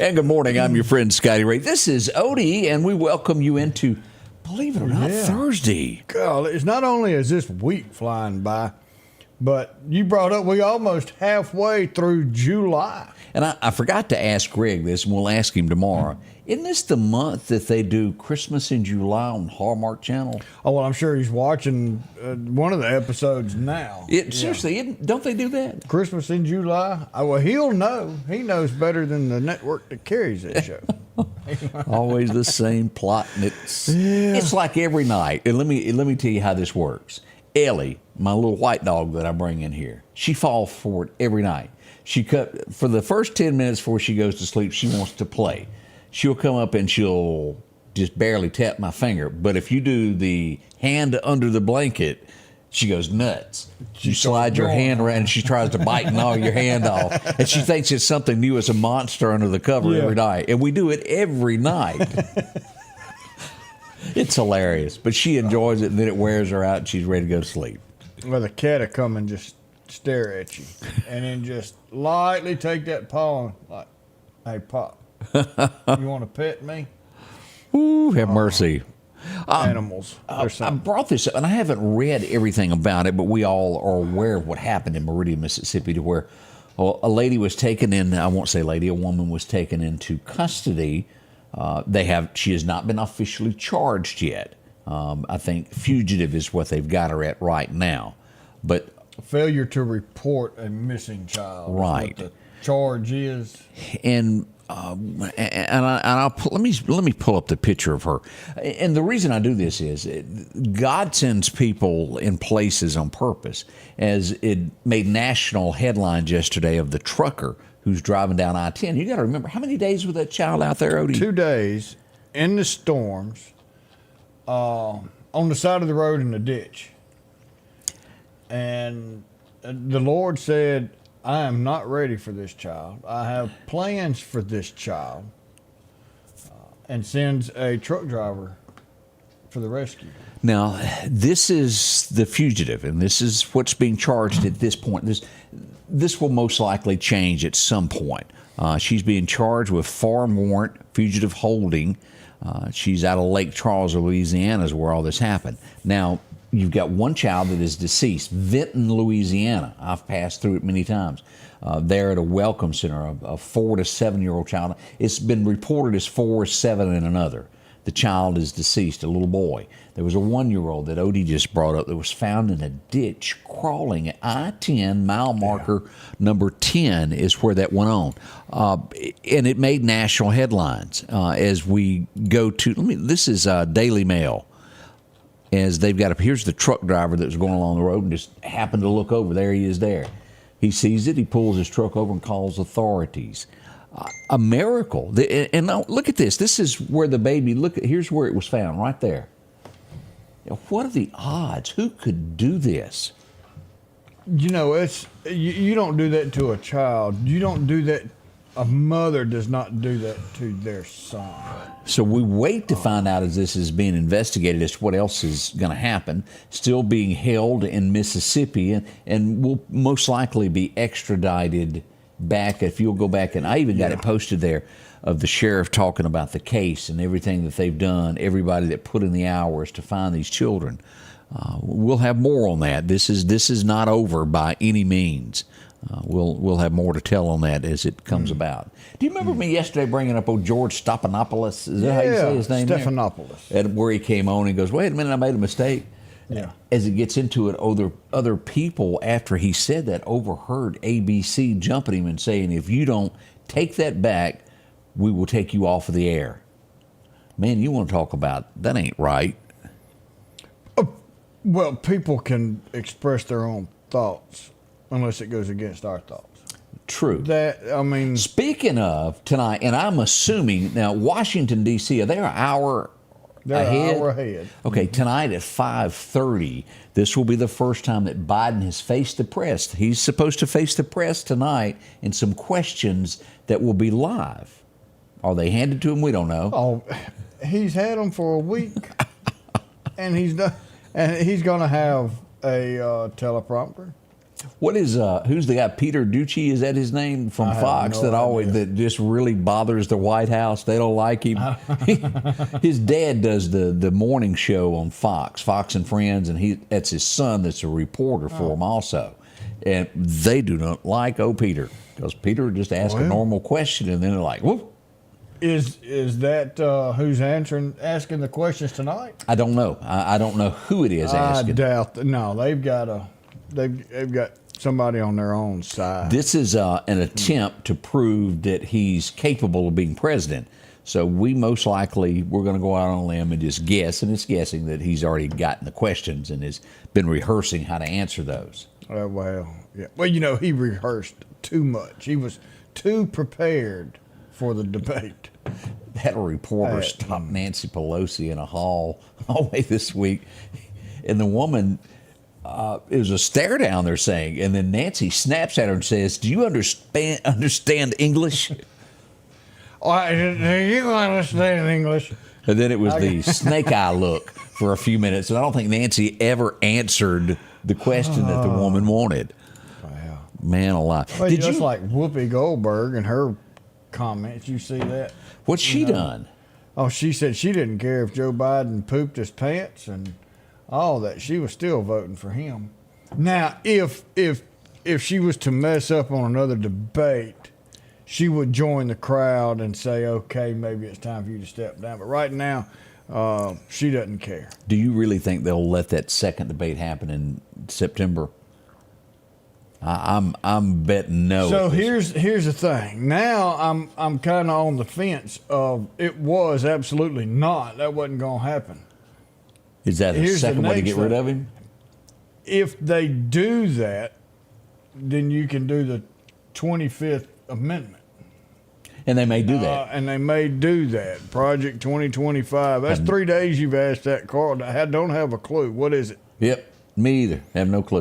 And good morning. I'm your friend Scotty Ray. This is Odie, and we welcome you into, believe it or not, Thursday. God, it's not only is this week flying by, but you brought up we almost halfway through July. And I forgot to ask Greg this, and we'll ask him tomorrow. Isn't this the month that they do Christmas in July on Hallmark Channel? Oh, well, I'm sure he's watching one of the episodes now. Seriously, don't they do that? Christmas in July? Well, he'll know. He knows better than the network that carries that show. Always the same plot. And it's like every night. And let me tell you how this works. Ellie, my little white dog that I bring in here, she falls for it every night. For the first 10 minutes before she goes to sleep, she wants to play. She'll come up and she'll just barely tap my finger. But if you do the hand under the blanket, she goes nuts. You slide your hand around and she tries to bite and gnaw your hand off. And she thinks it's something new. It's a monster under the cover every night. And we do it every night. It's hilarious. But she enjoys it, and then it wears her out and she's ready to go to sleep. Well, the cat will come and just stare at you and then just lightly take that paw and like, hey, Pop. You want to pet me? Ooh, have mercy. Animals. I brought this up, and I haven't read everything about it, but we all are aware of what happened in Meridian, Mississippi, to where a lady was taken in, I won't say lady, a woman was taken into custody. She has not been officially charged yet. I think fugitive is what they've got her at right now. But failure to report a missing child. Right. Is what the charge is. And let me pull up the picture of her. And the reason I do this is God sends people in places on purpose, as it made national headlines yesterday of the trucker who's driving down I-10. You got to remember, how many days was that child out there, Odie? 2 days in the storms, on the side of the road in the ditch. And the Lord said, I am not ready for this child. I have plans for this child. And sends a truck driver for the rescue. Now, this is the fugitive, and this is what's being charged at this point. This will most likely change at some point. She's being charged with farm warrant, fugitive holding. She's out of Lake Charles, Louisiana, is where all this happened. Now, you've got one child that is deceased, Vinton, Louisiana. I've passed through it many times. There at a welcome center, a 4 to 7 year old child. It's been reported as 4, 7, and another. The child is deceased, a little boy. There was a 1-year-old that Odie just brought up that was found in a ditch crawling at I-10, mile marker number 10 is where that went on. And it made national headlines as we go to, this is Daily Mail. As they've got here's the truck driver that was going along the road and just happened to look over. There he is there. He sees it. He pulls his truck over and calls authorities. A miracle. And now look at this. This is where the baby, here's where it was found, right there. What are the odds? Who could do this? You know, you don't do that to a child. You don't do that. A mother does not do that to their son. So we wait to find out as this is being investigated as to what else is going to happen. Still being held in Mississippi and will most likely be extradited back. If you'll go back, and I even got it posted there of the sheriff talking about the case and everything that they've done, everybody that put in the hours to find these children. We'll have more on that. This is not over by any means. We'll have more to tell on that as it comes about. Do you remember me yesterday bringing up old George Stephanopoulos? Is that how you say his name? Stephanopoulos. And where he came on and goes, wait a minute, I made a mistake. Yeah. As it gets into it, other people after he said that overheard ABC jumping him and saying, if you don't take that back, we will take you off of the air. Man, you want to talk about, that ain't right. Well, people can express their own thoughts unless it goes against our thoughts. True. Speaking of tonight, and I'm assuming now Washington D.C. They're an hour ahead. An hour ahead. Okay, tonight at 5:30, this will be the first time that Biden has faced the press. He's supposed to face the press tonight in some questions that will be live. Are they handed to him? We don't know. Oh, he's had them for a week, and he's going to have a teleprompter. What is who's the guy? Peter Ducey, is that his name from Fox? That just really bothers the White House. They don't like him. His dad does the morning show on Fox and Friends, and that's his son that's a reporter for him also. And they do not like Peter, because Peter just asks a normal question, and then they're like, whoop. Is that who's asking the questions tonight? I don't know. I don't know who it is asking. I doubt that. No, they've got somebody on their own side. This is an attempt to prove that he's capable of being president. So we're going to go out on a limb and just guess, and it's guessing that he's already gotten the questions and has been rehearsing how to answer those. Well, he rehearsed too much. He was too prepared for the debate. Had a reporter stop Nancy Pelosi in a hallway this week, and the woman, it was a stare down, they're saying, and then Nancy snaps at her and says, "Do you understand English?" Do you understand English? And then it was the snake eye look for a few minutes, and I don't think Nancy ever answered the question that the woman wanted. Wow. Man alive. Well, just like Whoopi Goldberg and her comments, you see that? What's she done? Oh, she said she didn't care if Joe Biden pooped his pants and all that. She was still voting for him. Now, if she was to mess up on another debate, she would join the crowd and say, okay, maybe it's time for you to step down. But right now, she doesn't care. Do you really think they'll let that second debate happen in September? I'm betting no. So here's the thing. Now I'm kind of on the fence of it was absolutely not. That wasn't going to happen. Is that a second way to get rid of him? If they do that, then you can do the 25th Amendment. And they may do that. Project 2025. That's 3 days you've asked that, Carl. I don't have a clue. What is it? Yep. Me either. I have no clue.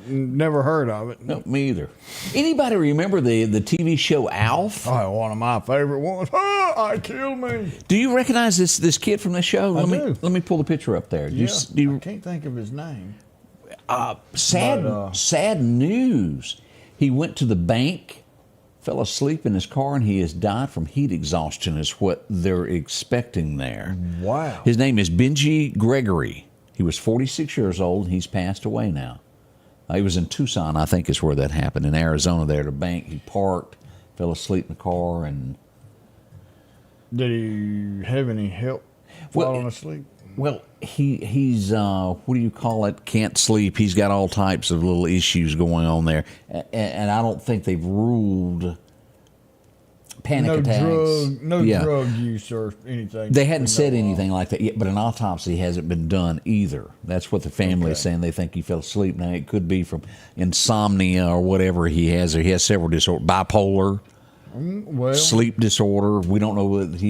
Never heard of it. No, me either. Anybody remember the TV show Alf? Oh, one of my favorite ones. I kill me. Do you recognize this kid from the show? I do. Let me pull the picture up there. I can't think of his name. Sad news. He went to the bank, fell asleep in his car, and he has died from heat exhaustion is what they're expecting there. Wow. His name is Benji Gregory. He was 46 years old, and he's passed away now. He was in Tucson, I think is where that happened, in Arizona there at a bank. He parked, fell asleep in the car, and... Did he have any help falling asleep? Well, he's what do you call it? Can't sleep. He's got all types of little issues going on there, and I don't think they've ruled panic attacks. Drug use or anything. They hadn't said anything like that yet, but an autopsy hasn't been done either. That's what the family is saying. They think he fell asleep. Now, it could be from insomnia or whatever he has. Or he has several disorders, bipolar, sleep disorder. We don't know what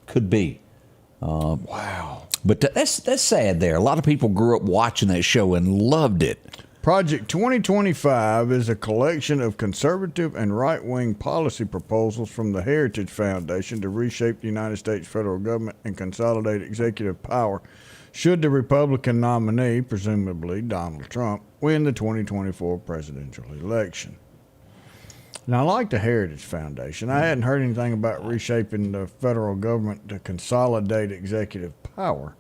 could be. Wow. But that's sad there. A lot of people grew up watching that show and loved it. Project 2025 is a collection of conservative and right-wing policy proposals from the Heritage Foundation to reshape the United States federal government and consolidate executive power should the Republican nominee, presumably Donald Trump, win the 2024 presidential election. Now, I like the Heritage Foundation. I hadn't heard anything about reshaping the federal government to consolidate executive power.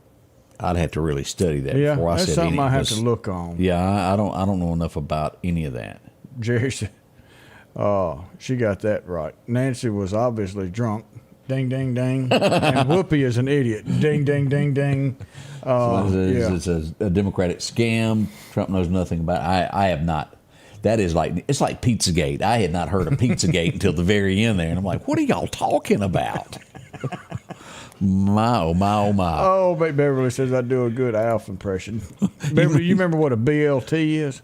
I'd have to really study that before I said anything. That's something I have to look on. Yeah, I don't know enough about any of that. Jerry said, she got that right. Nancy was obviously drunk. Ding, ding, ding. And Whoopi is an idiot. Ding, ding, ding, ding. It's a Democratic scam. Trump knows nothing about it. I have not. That is it's like Pizzagate. I had not heard of Pizzagate until the very end there. And I'm like, what are y'all talking about? My, oh, my, oh, my. Oh, but Beverly says I do a good Alf impression. Beverly, you remember what a BLT is?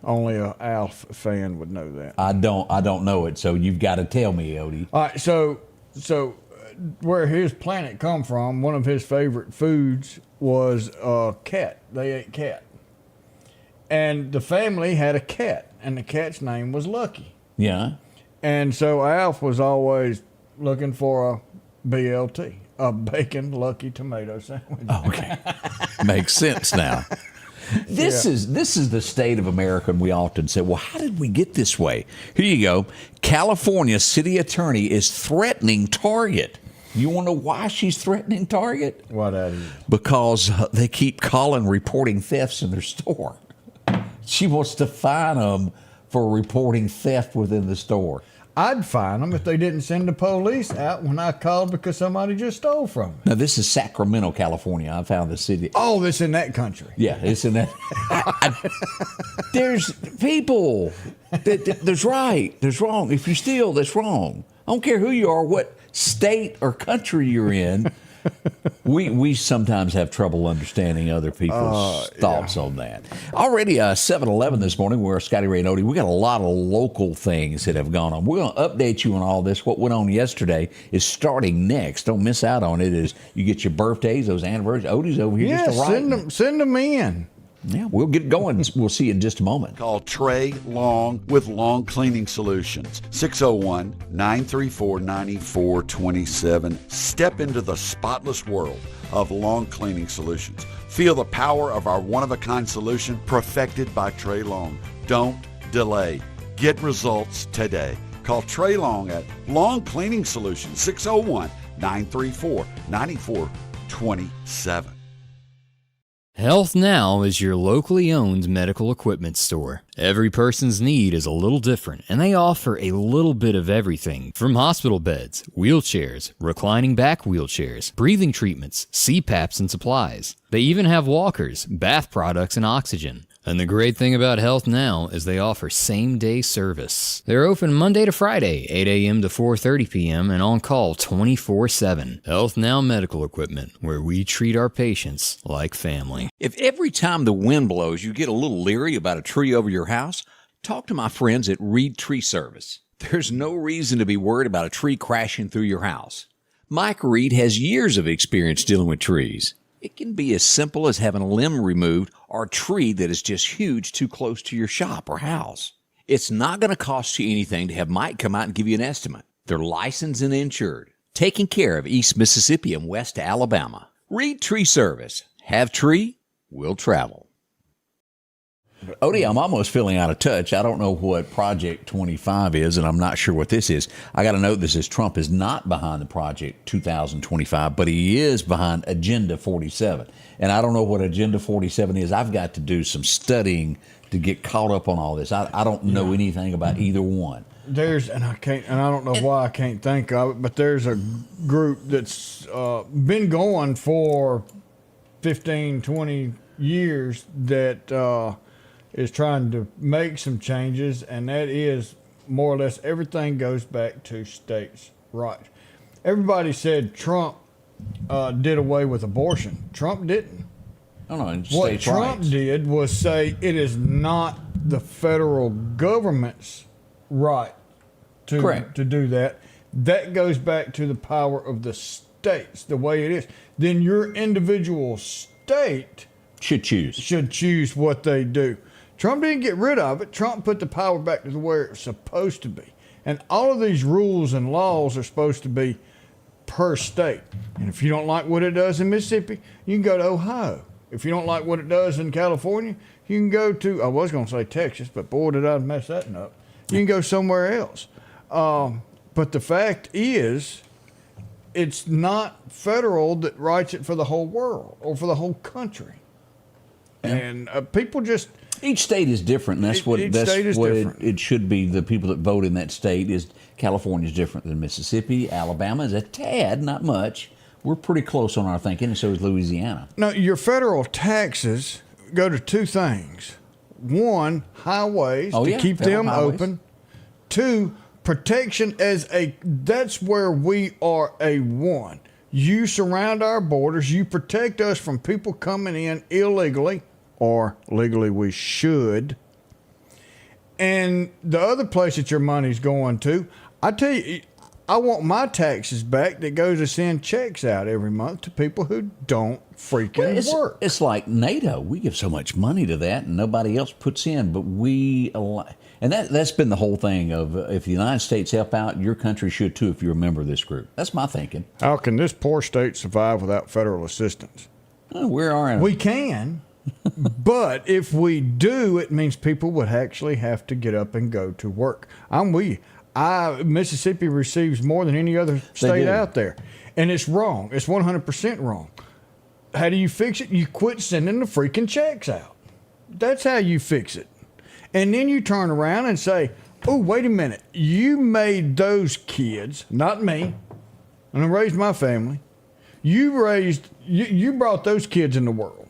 Only a Alf fan would know that. I don't know it, so you've got to tell me, Odie. All right, so where his planet come from, one of his favorite foods was cat. They ate cat. And the family had a cat, and the cat's name was Lucky. Yeah. And so Alf was always looking for a BLT, a bacon Lucky tomato sandwich. Okay. Makes sense now. This is the state of America, and we often say, well, how did we get this way? Here you go. California city attorney is threatening Target. You want to know why she's threatening Target? Why that is? Because they keep reporting thefts in their store. She wants to fine them for reporting theft within the store. I'd fine them if they didn't send the police out when I called because somebody just stole from me. Now, this is Sacramento, California. I found the city. Oh, it's in that country. Yeah, it's in that. There's people. There's right. There's wrong. If you steal, that's wrong. I don't care who you are, what state or country you're in. We sometimes have trouble understanding other people's thoughts on that. Already 7-Eleven this morning, where Scotty Ray and Odie, we got a lot of local things that have gone on. We're going to update you on all this. What went on yesterday is starting next. Don't miss out on it. As you get your birthdays, those anniversaries. Odie's over here just to write. Send them in. Yeah, we'll get going. We'll see you in just a moment. Call Trey Long with Long Cleaning Solutions, 601-934-9427. Step into the spotless world of Long Cleaning Solutions. Feel the power of our one-of-a-kind solution perfected by Trey Long. Don't delay. Get results today. Call Trey Long at Long Cleaning Solutions, 601-934-9427. Health Now is your locally owned medical equipment store. Every person's need is a little different, and they offer a little bit of everything from hospital beds, wheelchairs, reclining back wheelchairs, breathing treatments, CPAPs and supplies. They even have walkers, bath products, and oxygen. And the great thing about Health Now is they offer same-day service. They're open Monday to Friday, 8 a.m. to 4:30 p.m. and on call 24/7. Health Now Medical Equipment, where we treat our patients like family. If every time the wind blows you get a little leery about a tree over your house, talk to my friends at Reed Tree Service. There's no reason to be worried about a tree crashing through your house. Mike Reed has years of experience dealing with trees. It can be as simple as having a limb removed or a tree that is just huge too close to your shop or house. It's not going to cost you anything to have Mike come out and give you an estimate. They're licensed and insured, taking care of East Mississippi and West Alabama. Reed Tree Service. Have tree, will travel. Odie, I'm almost feeling out of touch. I don't know what Project 25 is, and I'm not sure what this is. I got to note this is Trump is not behind the Project 2025, but he is behind Agenda 47. And I don't know what Agenda 47 is. I've got to do some studying to get caught up on all this. I don't know anything about either one. And I don't know why I can't think of it, but there's a group that's been going for 15, 20 years that is trying to make some changes, and that is more or less everything goes back to states' rights. Everybody said Trump did away with abortion. Trump didn't. What Trump did was say it is not the federal government's right to do that. That goes back to the power of the states, the way it is. Then your individual state should choose what they do. Trump didn't get rid of it. Trump put the power back to where it's supposed to be. And all of these rules and laws are supposed to be per state. And if you don't like what it does in Mississippi, you can go to Ohio. If you don't like what it does in California, you can go to, I was going to say Texas, but boy, did I mess that up. You can go somewhere else. But the fact is, it's not federal that writes it for the whole world or for the whole country. Yeah. And people just... Each state is different, and that's what it should be. The people that vote in that state is California is different than Mississippi. Alabama is a tad, not much. We're pretty close on our thinking, and so is Louisiana. Now, your federal taxes go to two things. One, highways, to keep them open. Two, protection that's where we are a one. You surround our borders. You protect us from people coming in illegally, or legally we should. And the other place that your money's going to, I tell you, I want my taxes back that goes to send checks out every month to people who don't freaking work. It's like NATO. We give so much money to that, and nobody else puts in. But and that's been the whole thing of if the United States help out, your country should too if you're a member of this group. That's my thinking. How can this poor state survive without federal assistance? Where are we? Can. But if we do, it means people would actually have to get up and go to work. Mississippi receives more than any other state out there. And it's wrong. It's 100% wrong. How do you fix it? You quit sending the freaking checks out. That's how you fix it. And then you turn around and say, oh, wait a minute. You made those kids, not me, and I raised my family. You brought those kids in the world.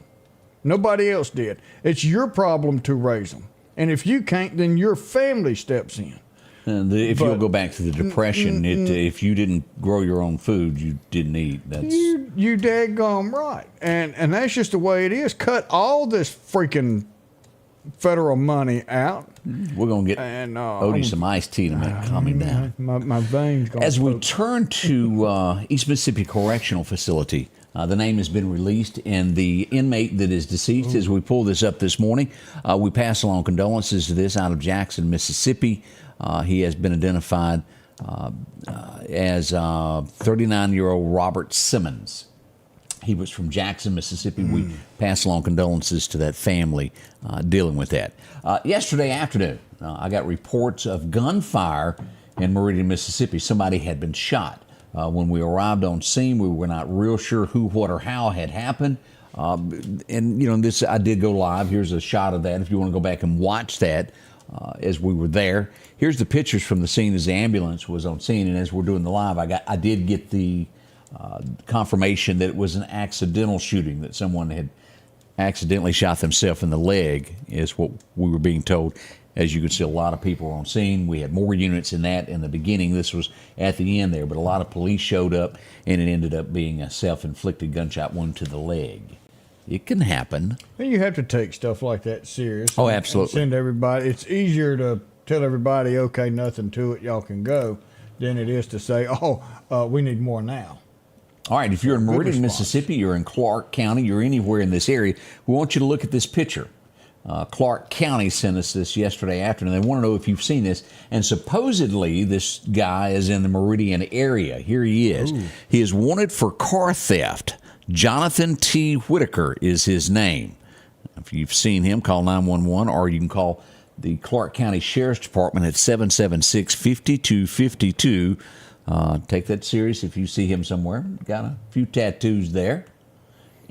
Nobody else did. It's your problem to raise them. And if you can't, then your family steps in. You'll go back to the Depression, if you didn't grow your own food, you didn't eat. That's you daggone right, and that's just the way it is. Cut all this freaking federal money out. We're gonna get Odie some iced tea to make calm him down. My veins gonna. As we turn to East Mississippi Correctional Facility, the name has been released, and the inmate that is deceased. As we pull this up this morning, we pass along condolences to this out of Jackson, Mississippi. He has been identified as 39-year-old Robert Simmons. He was from Jackson, Mississippi. We pass along condolences to that family dealing with that. Yesterday afternoon, I got reports of gunfire in Meridian, Mississippi. Somebody had been shot. When we arrived on scene, we were not real sure who, what, or how had happened. This I did go live. Here's a shot of that if you want to go back and watch that. As we were there. Here's the pictures from the scene as the ambulance was on scene, and as we're doing the live, I did get the confirmation that it was an accidental shooting, that someone had accidentally shot themselves in the leg, is what we were being told. As you can see, a lot of people were on scene. We had more units in that in the beginning. This was at the end there, but a lot of police showed up, and it ended up being a self-inflicted gunshot wound to the leg. It can happen. And you have to take stuff like that serious. Oh, absolutely. Send everybody. It's easier to tell everybody, okay, nothing to it, y'all can go, than it is to say, we need more now. All right, if you're in Meridian, Mississippi, you're in Clarke County, you're anywhere in this area, we want you to look at this picture. Clarke County sent us this yesterday afternoon. They want to know if you've seen this. And supposedly this guy is in the Meridian area. Here he is. Ooh. He is wanted for car theft. Jonathan T. Whitaker is his name. If you've seen him, call 911, or you can call the Clarke County Sheriff's Department at 776-5252. Take that serious if you see him somewhere. Got a few tattoos there.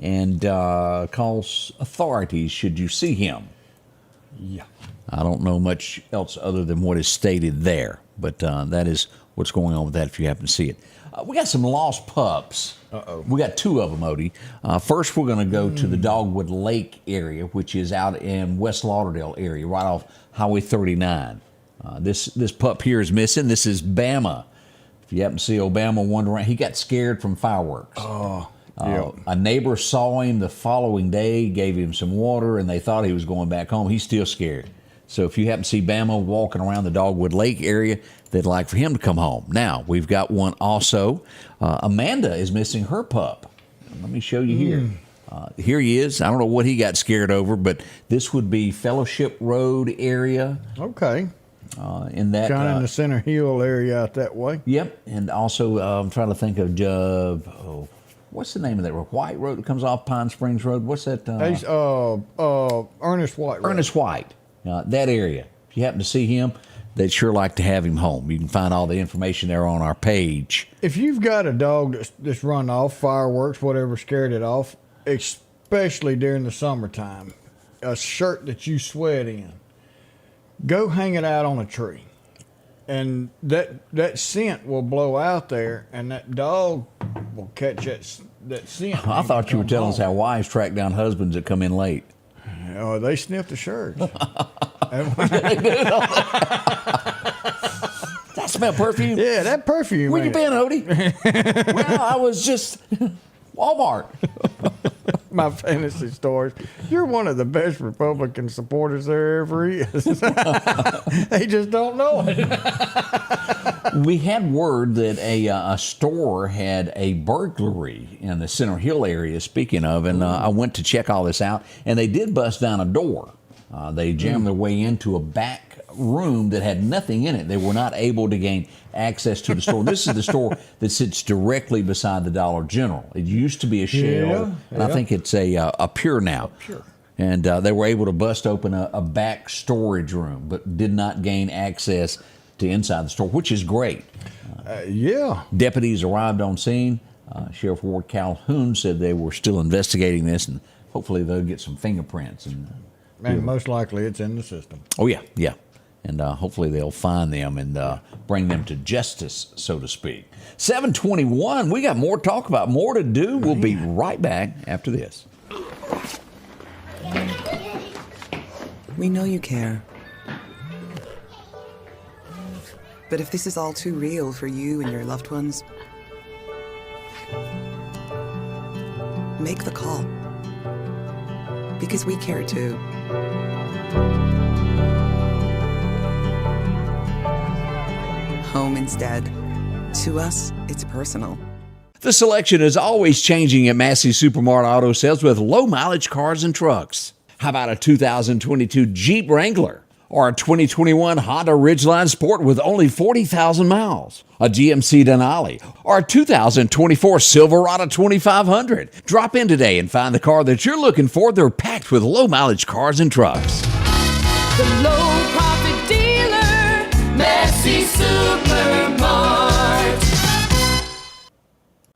And call authorities should you see him. Yeah. I don't know much else other than what is stated there, but that is what's going on with that if you happen to see it. We got some lost pups. Uh-oh. We got two of them, Odie. First, we're going to go to the Dogwood Lake area, which is out in West Lauderdale area, right off Highway 39. This pup here is missing. This is Bama. If you happen to see Obama wandering around, he got scared from fireworks. Oh, yeah. A neighbor saw him the following day, gave him some water, and they thought he was going back home. He's still scared. So if you happen to see Bama walking around the Dogwood Lake area, they'd like for him to come home. Now, we've got one also. Amanda is missing her pup. Let me show you here. Here he is. I don't know what he got scared over, but this would be Fellowship Road area. Okay. In that kind of in the Center Hill area out that way. Yep. And also, I'm trying to think of, what's the name of that road? White Road that comes off Pine Springs Road. What's that? Ernest White Road. Ernest White. That area. If you happen to see him, they'd sure like to have him home. You can find all the information there on our page. If you've got a dog that's run off, fireworks, whatever, scared it off, especially during the summertime, a shirt that you sweat in, go hang it out on a tree. And that scent will blow out there, and that dog will catch that scent. I thought you were telling us how wives track down husbands that come in late. Oh, they sniff the shirts. That's smell perfume. Yeah, that perfume. Where you ain't been, Odie? Well, I was just Walmart. My fantasy stores. You're one of the best Republican supporters there ever is. They just don't know it. We had word that a store had a burglary in the Center Hill area, speaking of, and I went to check all this out, and they did bust down a door. They jammed their way into a back room that had nothing in it. They were not able to gain access to the store. This is the store that sits directly beside the Dollar General. It used to be a Shell, and I think it's a Pure now. Pure. And they were able to bust open a back storage room, but did not gain access to inside the store, which is great. Yeah. Deputies arrived on scene. Sheriff Ward Calhoun said they were still investigating this, and hopefully they'll get some fingerprints. And most likely it's in the system. Oh, yeah. And hopefully they'll find them and bring them to justice, so to speak. 7:21, we got more to talk about, more to do. We'll be right back after this. We know you care. But if this is all too real for you and your loved ones, make the call. Because we care too. Home instead. To us, it's personal. The selection is always changing at Massey Supermart Auto Sales with low-mileage cars and trucks. How about a 2022 Jeep Wrangler? Or a 2021 Honda Ridgeline Sport with only 40,000 miles? A GMC Denali? Or a 2024 Silverado 2500? Drop in today and find the car that you're looking for. They're packed with low-mileage cars and trucks. The low profit dealer, Massey Supermart.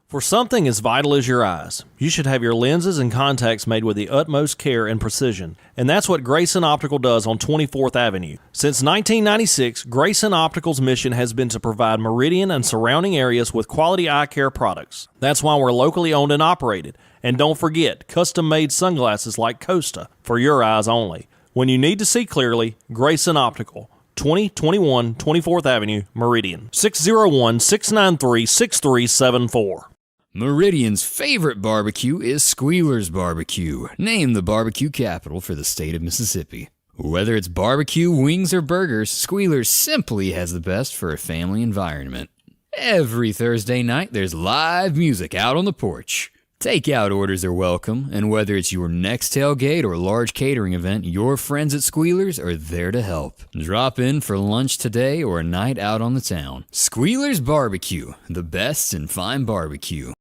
For something as vital as your eyes, you should have your lenses and contacts made with the utmost care and precision. And that's what Grayson Optical does on 24th Avenue. Since 1996, Grayson Optical's mission has been to provide Meridian and surrounding areas with quality eye care products. That's why we're locally owned and operated. And don't forget, custom-made sunglasses like Costa for your eyes only. When you need to see clearly, Grayson Optical. 2021 24th Avenue, Meridian. 601-693-6374. Meridian's favorite barbecue is Squealer's Barbecue, named the barbecue capital for the state of Mississippi. Whether it's barbecue, wings, or burgers, Squealer's simply has the best for a family environment. Every Thursday night, there's live music out on the porch. Takeout orders are welcome, and whether it's your next tailgate or large catering event, your friends at Squealer's are there to help. Drop in for lunch today or a night out on the town. Squealer's Barbecue, the best in fine barbecue.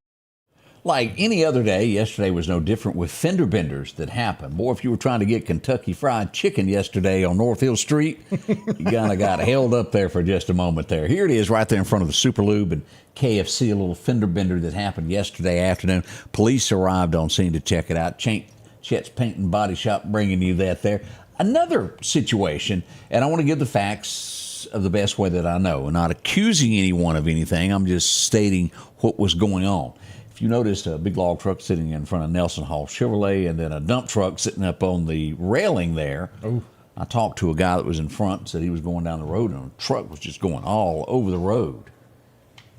Like any other day, yesterday was no different with fender benders that happened. Boy, if you were trying to get Kentucky Fried Chicken yesterday on North Hill Street, you kind of got held up there for just a moment there. Here it is right there in front of the Super Lube and KFC, a little fender bender that happened yesterday afternoon. Police arrived on scene to check it out. Chet's Paint and Body Shop bringing you that there. Another situation, and I want to give the facts of the best way that I know. I'm not accusing anyone of anything. I'm just stating what was going on. You noticed a big log truck sitting in front of Nelson Hall Chevrolet and then a dump truck sitting up on the railing there. Oh. I talked to a guy that was in front and said he was going down the road and a truck was just going all over the road.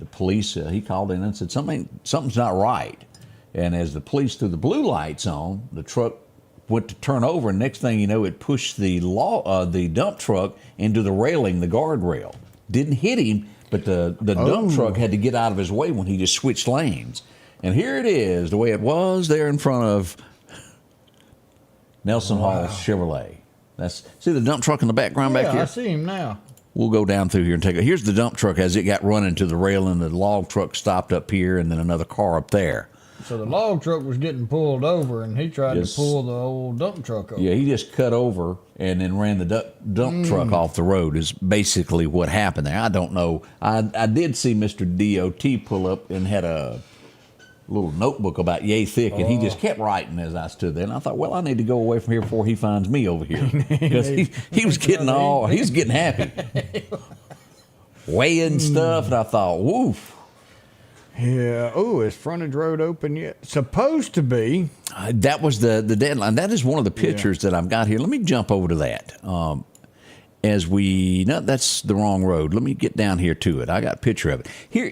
The police, he called in and said something's not right. And as the police threw the blue lights on, the truck went to turn over, and next thing you know, it pushed the dump truck into the railing, the guardrail. Didn't hit him, but the dump truck had to get out of his way when he just switched lanes. And here it is, the way it was there in front of Nelson Hall Chevrolet. See the dump truck in the background back here? I see him now. We'll go down through here and take a... Here's the dump truck as it got run into the railing. The log truck stopped up here and then another car up there. So the log truck was getting pulled over and he tried to pull the old dump truck over. Yeah, he just cut over and then ran the dump truck off the road is basically what happened there. I don't know. I did see Mr. DOT pull up and had a little notebook about yay thick, and he just kept writing as I stood there. And I thought, well, I need to go away from here before he finds me over here. Because he was getting happy. Weighing stuff, and I thought, woof. Yeah. Oh, is frontage road open yet? Supposed to be. That was the deadline. That is one of the pictures that I've got here. Let me jump over to that. as we no, that's the wrong road. Let me get down here to it. I got a picture of it.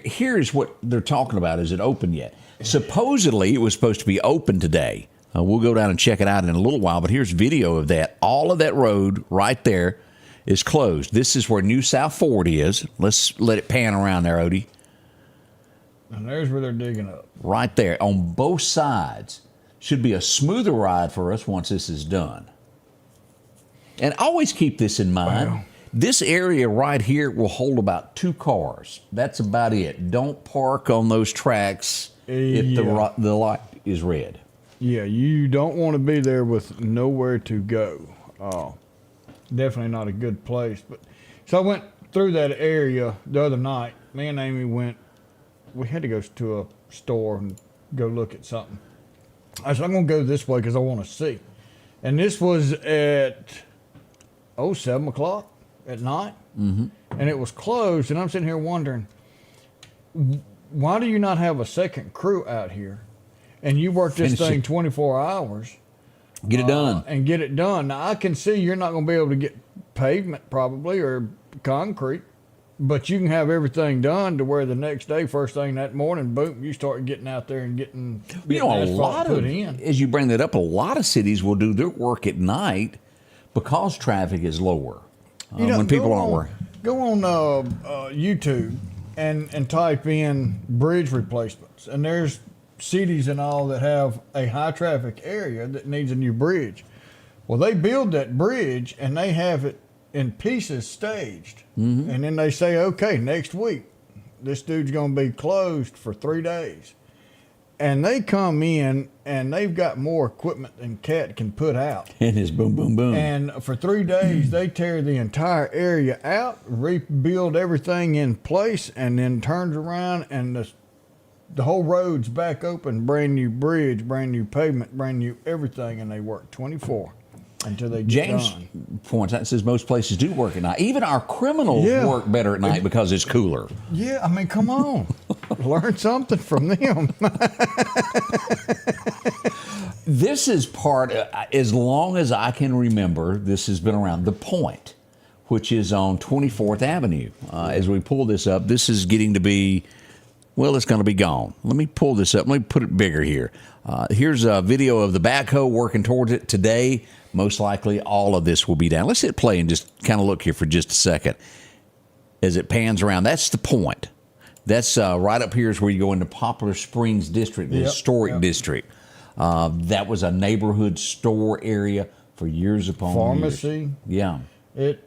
Here's what they're talking about. Is it open yet? Supposedly it was supposed to be open today. We'll go down and check it out in a little while, but here's video of that. All of that road right there is closed. This is where New South 40 is. Let's let it pan around there, Odie. And there's where they're digging up. Right there on both sides. Should be a smoother ride for us once this is done. And always keep this in mind. Wow. This area right here will hold about 2 cars. That's about it. Don't park on those tracks if the light is red. Yeah, you don't want to be there with nowhere to go. Definitely not a good place. But so I went through that area the other night. Me and Amy went. We had to go to a store and go look at something. I said, I'm going to go this way because I want to see. And this was at 7 o'clock at night. Mm-hmm. And it was closed. And I'm sitting here wondering, why do you not have a second crew out here? And you work this thing 24 hours. Get it done. And get it done. Now, I can see you're not going to be able to get pavement probably or concrete, but you can have everything done to where the next day, first thing that morning, boom, you start getting out there and getting a lot put in. As you bring that up, a lot of cities will do their work at night because traffic is lower when people aren't working. Go on YouTube and type in bridge replacements, and there's cities and all that have a high traffic area that needs a new bridge. Well, they build that bridge and they have it in pieces staged. Mm-hmm. And then they say, okay, next week, this dude's going to be closed for 3 days. And they come in and they've got more equipment than Cat can put out. And it's boom, boom, boom. And for 3 days, they tear the entire area out, rebuild everything in place, and then turns around and the whole road's back open, brand new bridge, brand new pavement, brand new everything, and they work 24 until they get James done. points out, says most places do work at night. Even our criminals work better at night because it's cooler. Yeah, I mean, come on. Learn something from them. This is part, as long as I can remember, this has been around. The Point, which is on 24th Avenue. As we pull this up, this is getting to be... Well, it's going to be gone. Let me pull this up. Let me put it bigger here. Here's a video of the backhoe working towards it today. Most likely all of this will be down. Let's hit play and just kind of look here for just a second. As it pans around, that's the Point. That's right up here is where you go into Poplar Springs District, the historic district. That was a neighborhood store area for years upon Pharmacy. years. Yeah.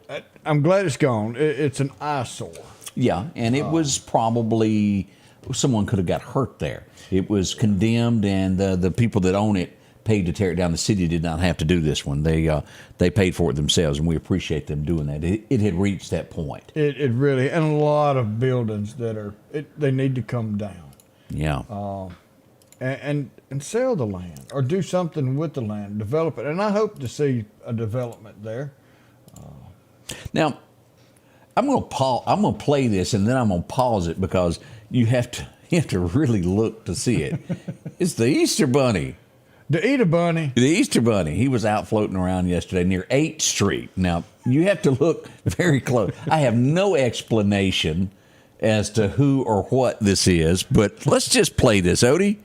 I'm glad it's gone. It's an eyesore. Yeah, and it was probably... Someone could have got hurt there. It was condemned, and the people that own it paid to tear it down. The city did not have to do this one. They paid for it themselves, and we appreciate them doing that. It had reached that point. It really, and a lot of buildings that they need to come down. Yeah. And sell the land or do something with the land, develop it. And I hope to see a development there. Now, I'm going to play this, and then I'm going to pause it because you have to really look to see it. It's the Easter Bunny. The Easter Bunny. The Easter Bunny. He was out floating around yesterday near 8th Street. Now, you have to look very close. I have no explanation as to who or what this is, but let's just play this, Odie.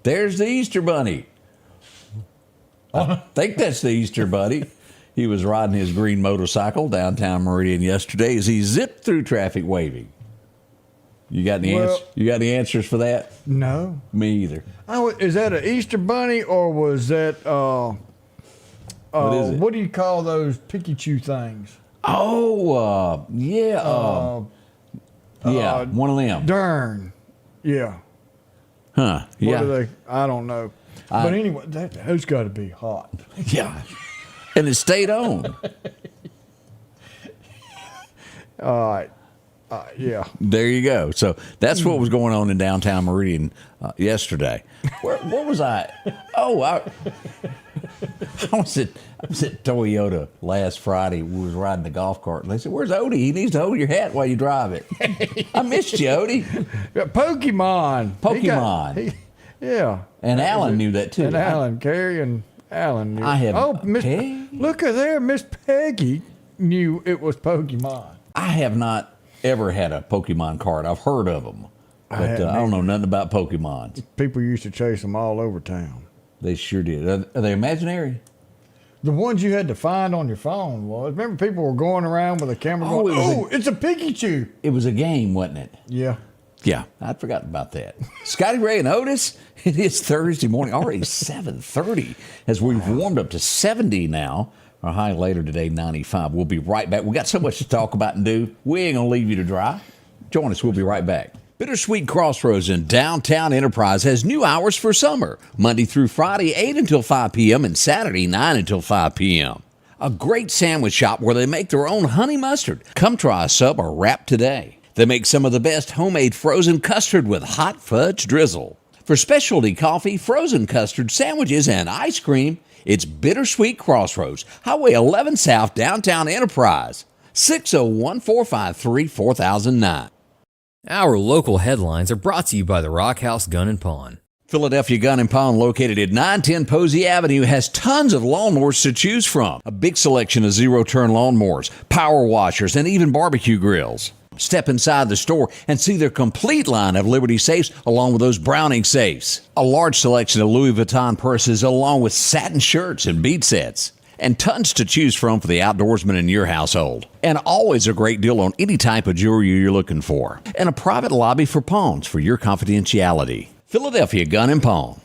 There's the Easter Bunny. I think that's the Easter Bunny. He was riding his green motorcycle downtown Meridian yesterday as he zipped through traffic waving. You got any answers for that? No. Me either. Is that an Easter Bunny or was that what is it? What do you call those picky chew things? Oh, yeah. One of them. Darn. Yeah. Huh. Yeah. What are they? I don't know. But anyway, that's got to be hot. Yeah. And it stayed on. All right. Yeah. There you go. So that's what was going on in downtown Meridian yesterday. What was I? Oh, I was at Toyota last Friday. We was riding the golf cart, and they said, "Where's Odie? He needs to hold your hat while you drive it." I missed you, Odie. Pokemon. Pokemon. Yeah. And Alan knew that too. And Alan, Carrie, and Alan knew. I have- Oh, Miss, Peggy? look at there. Miss Peggy knew it was Pokemon. I have not ever had a Pokemon card. I've heard of them, but I hadn't don't know nothing about Pokemon. People used to chase them all over town. They sure did. Are they imaginary? The ones you had to find on your phone was. Remember, people were going around with a camera Oh, going, it was "Oh, it's a Pikachu." It was a game, wasn't it? Yeah. Yeah, I'd forgotten about that. Scotty Ray and Otis, it is Thursday morning, already 7:30, as we've warmed up to 70 now. Our high later today, 95. We'll be right back. We got so much to talk about and do. We ain't going to leave you to dry. Join us. We'll be right back. Bittersweet Crossroads in downtown Enterprise has new hours for summer, Monday through Friday, 8 until 5 p.m., and Saturday, 9 until 5 p.m. A great sandwich shop where they make their own honey mustard. Come try a sub or wrap today. They make some of the best homemade frozen custard with hot fudge drizzle. For specialty coffee, frozen custard, sandwiches, and ice cream, it's Bittersweet Crossroads, Highway 11 South, downtown Enterprise, 601-453-4009. Our local headlines are brought to you by the Rock House Gun and Pawn. Philadelphia Gun and Pawn, located at 910 Posey Avenue, has tons of lawnmowers to choose from. A big selection of zero-turn lawnmowers, power washers, and even barbecue grills. Step inside the store and see their complete line of Liberty safes along with those Browning safes. A large selection of Louis Vuitton purses along with satin shirts and bead sets. And tons to choose from for the outdoorsman in your household. And always a great deal on any type of jewelry you're looking for. And a private lobby for pawns for your confidentiality. Philadelphia Gun and Pawn.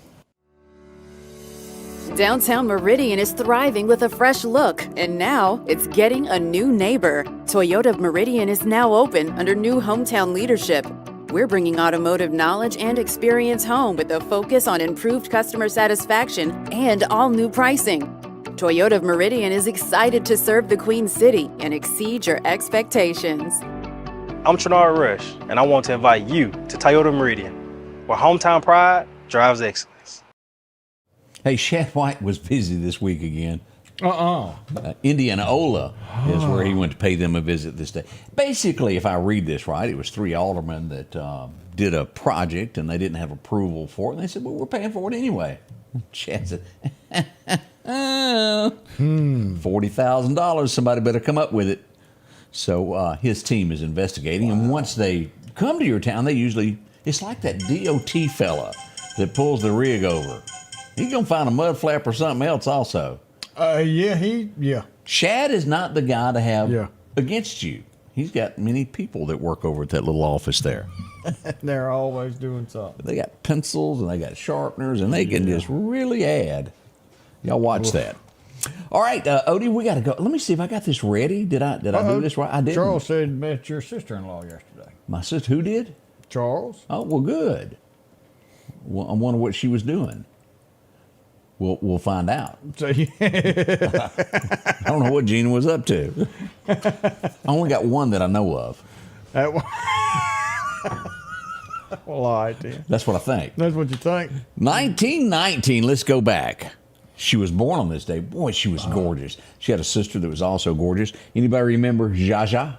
Downtown Meridian is thriving with a fresh look, and now it's getting a new neighbor. Toyota of Meridian is now open under new hometown leadership. We're bringing automotive knowledge and experience home with a focus on improved customer satisfaction and all new pricing. Toyota of Meridian is excited to serve the Queen City and exceed your expectations. I'm Trinard Rush, and I want to invite you to Toyota Meridian, where hometown pride drives excellence. Hey, Shad White was busy this week again. Indianola is where he went to pay them a visit this day. Basically, if I read this right, it was 3 aldermen that did a project and they didn't have approval for it. And they said, well, we're paying for it anyway. Shad said, $40,000. Somebody better come up with it. So his team is investigating. And once they come to your town, they usually, it's like that DOT fella that pulls the rig over. He's going to find a mud flap or something else also. Yeah. Shad is not the guy to have Yeah. against you. He's got many people that work over at that little office there. They're always doing something. They got pencils and they got sharpeners and they can just really add. Y'all watch that. All right, Odie, we got to go. Let me see if I got this ready. Did I do this right? I didn't. Charles said he met your sister-in-law yesterday. My sister, who did? Charles? Oh, well, good. Well, I wonder what she was doing. We'll find out. So, I don't know what Gina was up to. I only got one that I know of. well, all right then. That's what I think. That's what you think? 1919, let's go back. She was born on this day. Boy, she was gorgeous. She had a sister that was also gorgeous. Anybody remember Jaja?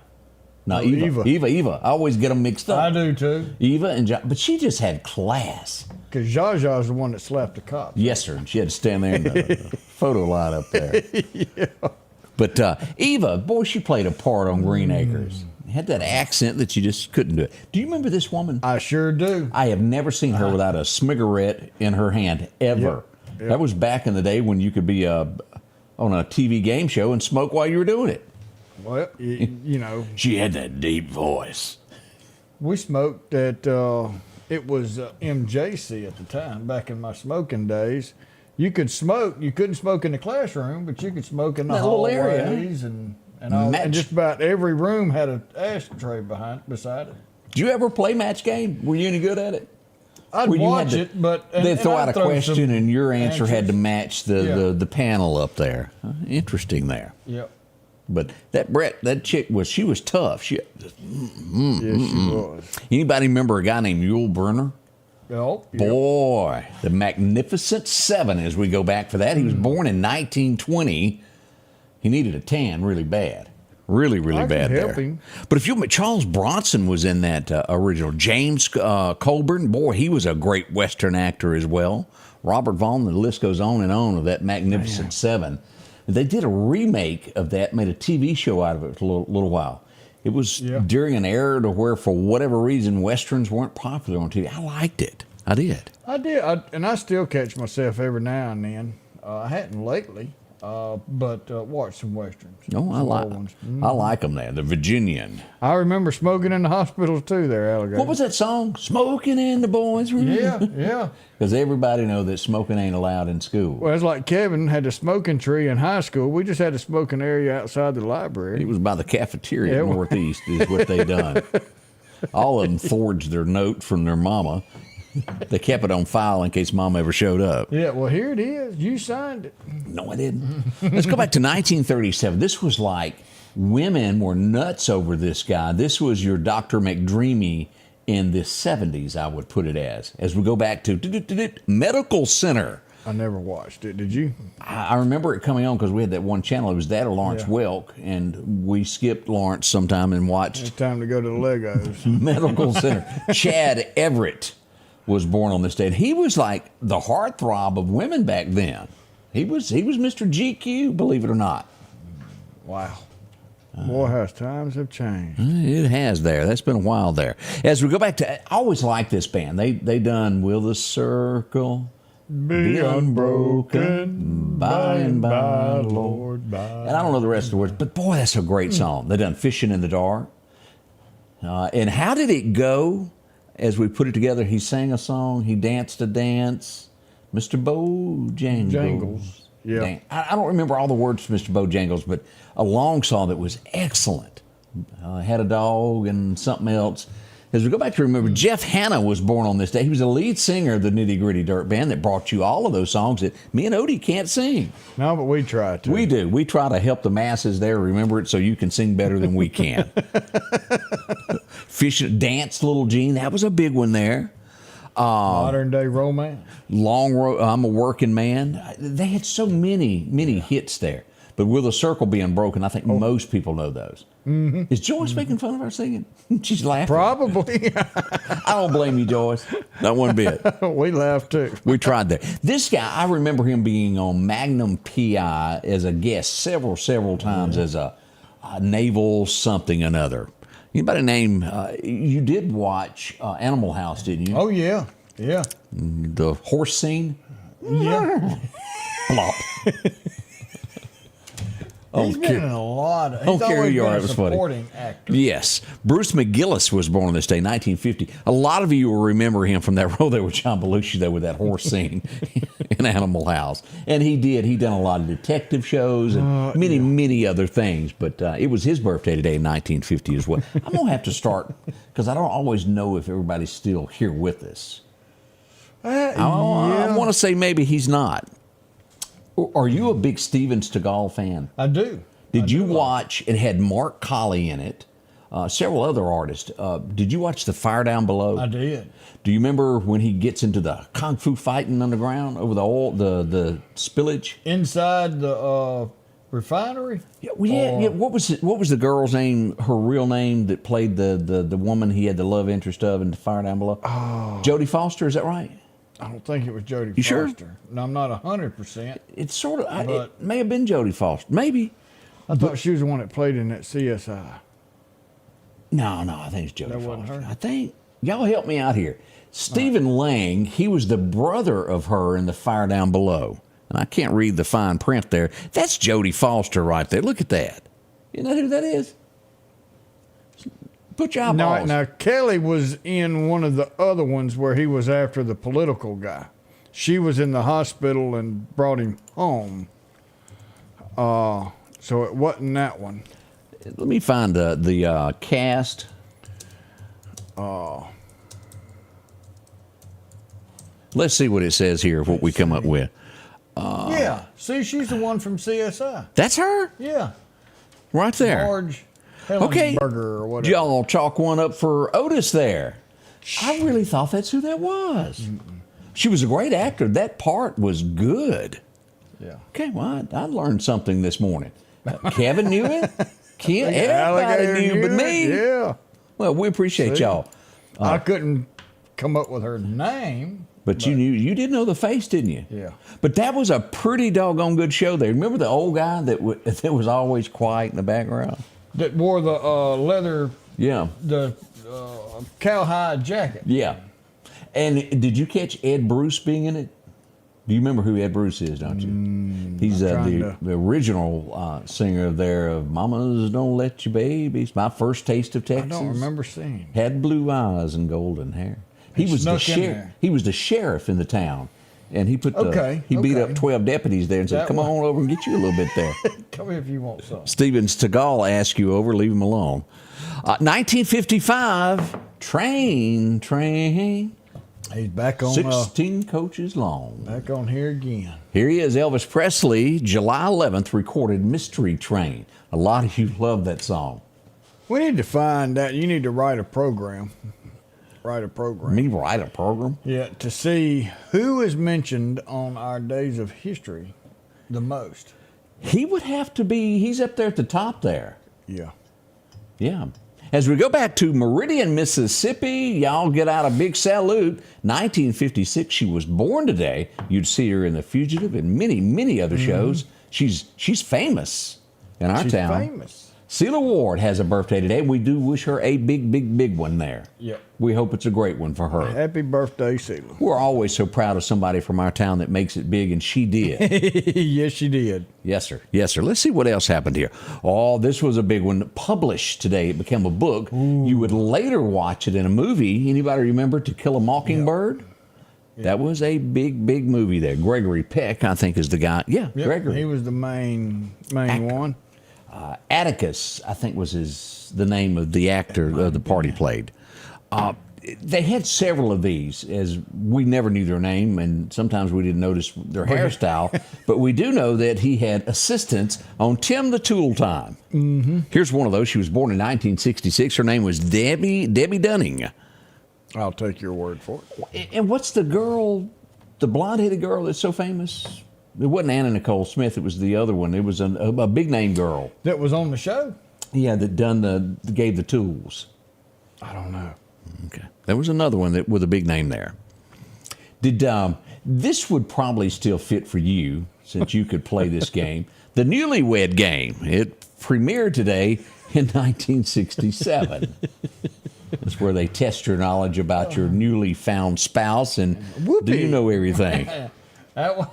No, Eva. Eva. I always get them mixed up. I do too. Eva and Jaja. But she just had class. Because Zsa Zsa's the one that slapped the cop. Yes, sir. And she had to stand there in the photo line up there. Yeah. But Eva, boy, she played a part on Green Acres. Had that accent that you just couldn't do it. Do you remember this woman? I sure do. I have never seen her without a cigarette in her hand, ever. Yep. That was back in the day when you could be on a TV game show and smoke while you were doing it. Well, you know. She had that deep voice. We smoked at, it was MJC at the time, back in my smoking days. You could smoke. You couldn't smoke in the classroom, but you could smoke in the That little area. hallways and all. And just about every room had an ashtray beside it. Did you ever play match game? Were you any good at it? I'd Where you watch had to- it, but they'd throw I'd out a question some and your answer had to answers. match the panel up there. Interesting there. Yep. But that chick she was tough. Yes, she was. Anybody remember a guy named Yul Brynner? Oh, yep. Boy, the Magnificent Seven as we go back for that. He was born in 1920. He needed a tan really bad. Really I bad can there. help him. But if you Charles Bronson was in that original. James Colburn, boy, he was a great Western actor as well. Robert Vaughn, the list goes on and on of that Magnificent Seven. They did a remake of that, made a TV show out of it for a little while. It was during an era to where, for whatever reason, Westerns weren't popular on TV. I liked it. I did. And I still catch myself every now and then. I hadn't lately, but watch some Westerns. Oh, I like them there. The Virginian. I remember smoking in the hospitals too there, Alligator. What was that song? Smoking in the boys' room? Yeah. Because everybody know that smoking ain't allowed in school. Well, it's like Kevin had a smoking tree in high school. We just had a smoking area outside the library. It was by the cafeteria Northeast is what they done. All of them forged their note from their mama. They kept it on file in case Mom ever showed up. Yeah, well, here it is. You signed it. No, I didn't. Let's go back to 1937. This was like women were nuts over this guy. This was your Dr. McDreamy in the 70s, I would put it as we go back to Medical Center. I never watched it. Did you? I remember it coming on because we had that one channel. It was that or Lawrence Welk, and we skipped Lawrence sometime and watched. It's time to go to the Legos. Medical Center. Chad Everett was born on this day. And he was like the heartthrob of women back then. He was Mr. GQ, believe it or not. Wow. Boy, how times have changed. It has there. That's been a while there. As we go back to, I always liked this band. They done Will the Circle Be unbroken by and by, Lord, by. And I don't know the rest of the words, but boy, that's a great song. They done Fishing in the Dark. And how did it go as we put it together? He sang a song. He danced a dance. Mr. Bojangles. Yeah. I don't remember all the words to Mr. Bojangles, but a long song that was excellent. Had a dog and something else. As we go back to remember, Jeff Hanna was born on this day. He was the lead singer of the Nitty Gritty Dirt Band that brought you all of those songs that me and Odie can't sing. No, but we try to. We do. We try to help the masses there remember it so you can sing better than we can. Dance, Little Gene, that was a big one there. Modern Day Romance. Long Road, I'm a Working Man. They had so many hits there. But Will the Circle Be Unbroken, I think most people know those. Mm-hmm. Is Joyce making fun of our singing? She's laughing. Probably. I don't blame you, Joyce. Not one bit. We laughed too. We tried that. This guy, I remember him being on Magnum PI as a guest several times as a naval something another. Anybody name, you did watch Animal House, didn't you? Oh, yeah. Yeah. The horse scene? Yeah. Plop. He's been in a lot of. He's always always been been a a supporting actor. Yes. Bruce McGillis was born on this day, 1950. A lot of you will remember him from that role there with John Belushi there with that horse scene in Animal House. And he done a lot of detective shows and many other things. But it was his birthday today in 1950 as well. I'm going to have to start, because I don't always know if everybody's still here with us. I want to say maybe he's not. Are you a big Steven Seagal fan? I do. Did you watch, it had Mark Colley in it, several other artists. Did you watch The Fire Down Below? I did. Do you remember when he gets into the kung fu fighting underground over the oil, the spillage? Inside the refinery? Yeah. What was the girl's name, her real name that played the woman he had the love interest of in The Fire Down Below? Oh. Jodie Foster, is that right? I don't think it was Jodie You Foster. sure? No, I'm not 100%. It's sort of, it may have been Jodie Foster. Maybe. I thought she was the one that played in that CSI. No, I think it's Jodie That Foster. wasn't her? I think, y'all help me out here. Stephen Lang, he was the brother of her in The Fire Down Below. And I can't read the fine print there. That's Jodie Foster right there. Look at that. You know who that is? Put your eyeballs. Now, Kelly was in one of the other ones where he was after the political guy. She was in the hospital and brought him home. So it wasn't that one. Let me find the cast. Let's see what it says here, what we come up with. Yeah. See, she's the one from CSI. That's her? Yeah. Right there. George Okay. Helensberger or whatever. Y'all chalk one up for Otis there. I really thought that's who that was. Mm-mm. She was a great actor. That part was good. Yeah. Okay, well, I learned something this morning. Kevin knew it. Everybody Alligator knew but me. Yeah. Well, we appreciate y'all. I couldn't come up with her name. But you did know the face, didn't you? Yeah. But that was a pretty doggone good show there. Remember the old guy that was always quiet in the background? That wore the leather, Yeah. the cowhide jacket. Yeah. And did you catch Ed Bruce being in it? Do you remember who Ed Bruce is, don't you? He's the original singer there of Mamas Don't Let Your Babies, My First Taste of Texas. I don't remember seeing. Had blue eyes and golden hair. He was the sheriff. He was the sheriff in the town. And he put he beat up 12 deputies there and said, "Come on over and get you a little bit there." Come here if you want some. Steven Seagal asked you over, leave him alone. 1955, Train. He's back on 16 coaches long. back on here again. Here he is, Elvis Presley, July 11th, recorded Mystery Train. A lot of you love that song. We need to find that. You need to write a program. Write a program. Me write a program? Yeah, to see who is mentioned on our Days of History the most. He would have to be, he's up there at the top there. Yeah. Yeah. As we go back to Meridian, Mississippi, y'all get out a big salute. 1956, she was born today. You'd see her in The Fugitive and many, many other shows. She's famous in our town. She's famous. Celia Ward has a birthday today. We do wish her a big, big, big one there. Yep. We hope it's a great one for her. Happy birthday, Celia. We're always so proud of somebody from our town that makes it big, and she did. Yes, she did. Yes, sir. Yes, sir. Let's see what else happened here. Oh, this was a big one. Published today. It became a book. Ooh. You would later watch it in a movie. Anybody remember To Kill a Mockingbird? Yep. Yep. That was a big, big movie there. Gregory Peck, I think, is the guy. Yeah, yep. Gregory. He was the main one. Atticus, I think, was the name of the actor of the part he played. They had several of these, as we never knew their name, and sometimes we didn't notice their hairstyle. But we do know that he had assistants on Tim the Tool Time. Mm-hmm. Here's one of those. She was born in 1966. Her name was Debbie Dunning. I'll take your word for it. And what's the girl, the blonde-headed girl that's so famous? It wasn't Anna Nicole Smith. It was the other one. It was a big name girl that was on the show. Yeah, that gave the tools. I don't know. Okay, there was another one with a big name there. Did this would probably still fit for you since you could play this game? The Newlywed Game. It premiered today in 1967. That's where they test your knowledge about your newly found spouse and do you know everything? That one.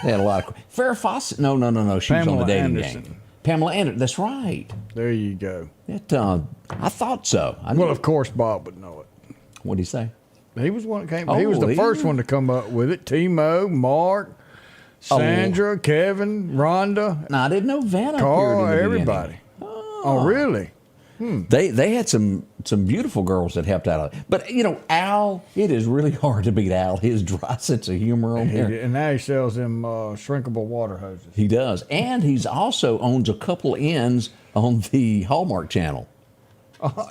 They had a lot of Farrah Fawcett. No. She was on the dating game. Pamela Anderson. That's right. There you go. I thought so. Well, of course, Bob would know it. What did he say? He was one that came. He was the first one to come up with it. Timo, Mark, Sandra, Kevin, Rhonda. No, I didn't know Vanna. Carl, everybody. Oh, really? They had some beautiful girls that helped out. But, Al, it is really hard to beat Al. His dry sense of humor on there. And now he sells them shrinkable water hoses. He does. And he's also owns a couple ends on the Hallmark Channel.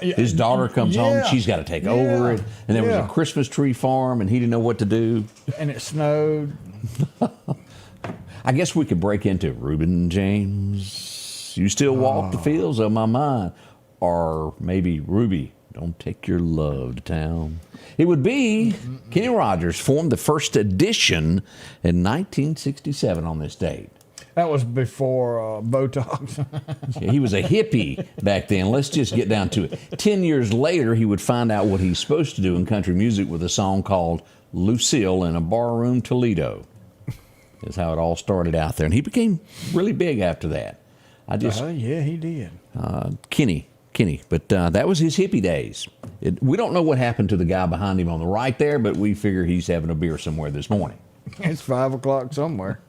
His daughter comes home. She's got to take over it. And there was a Christmas tree farm, and he didn't know what to do. And it snowed. I guess we could break into Reuben James. You still walk the fields of my mind. Or maybe Ruby, don't take your love to town. It would be Kenny Rogers formed the first edition in 1967 on this date. That was before Botox. He was a hippie back then. Let's just get down to it. 10 years later, he would find out what he's supposed to do in country music with a song called Lucille in a Barroom Toledo. That's how it all started out there. And he became really big after that. Yeah, he did. Kenny, but that was his hippie days. We don't know what happened to the guy behind him on the right there, but we figure he's having a beer somewhere this morning. It's 5 o'clock somewhere.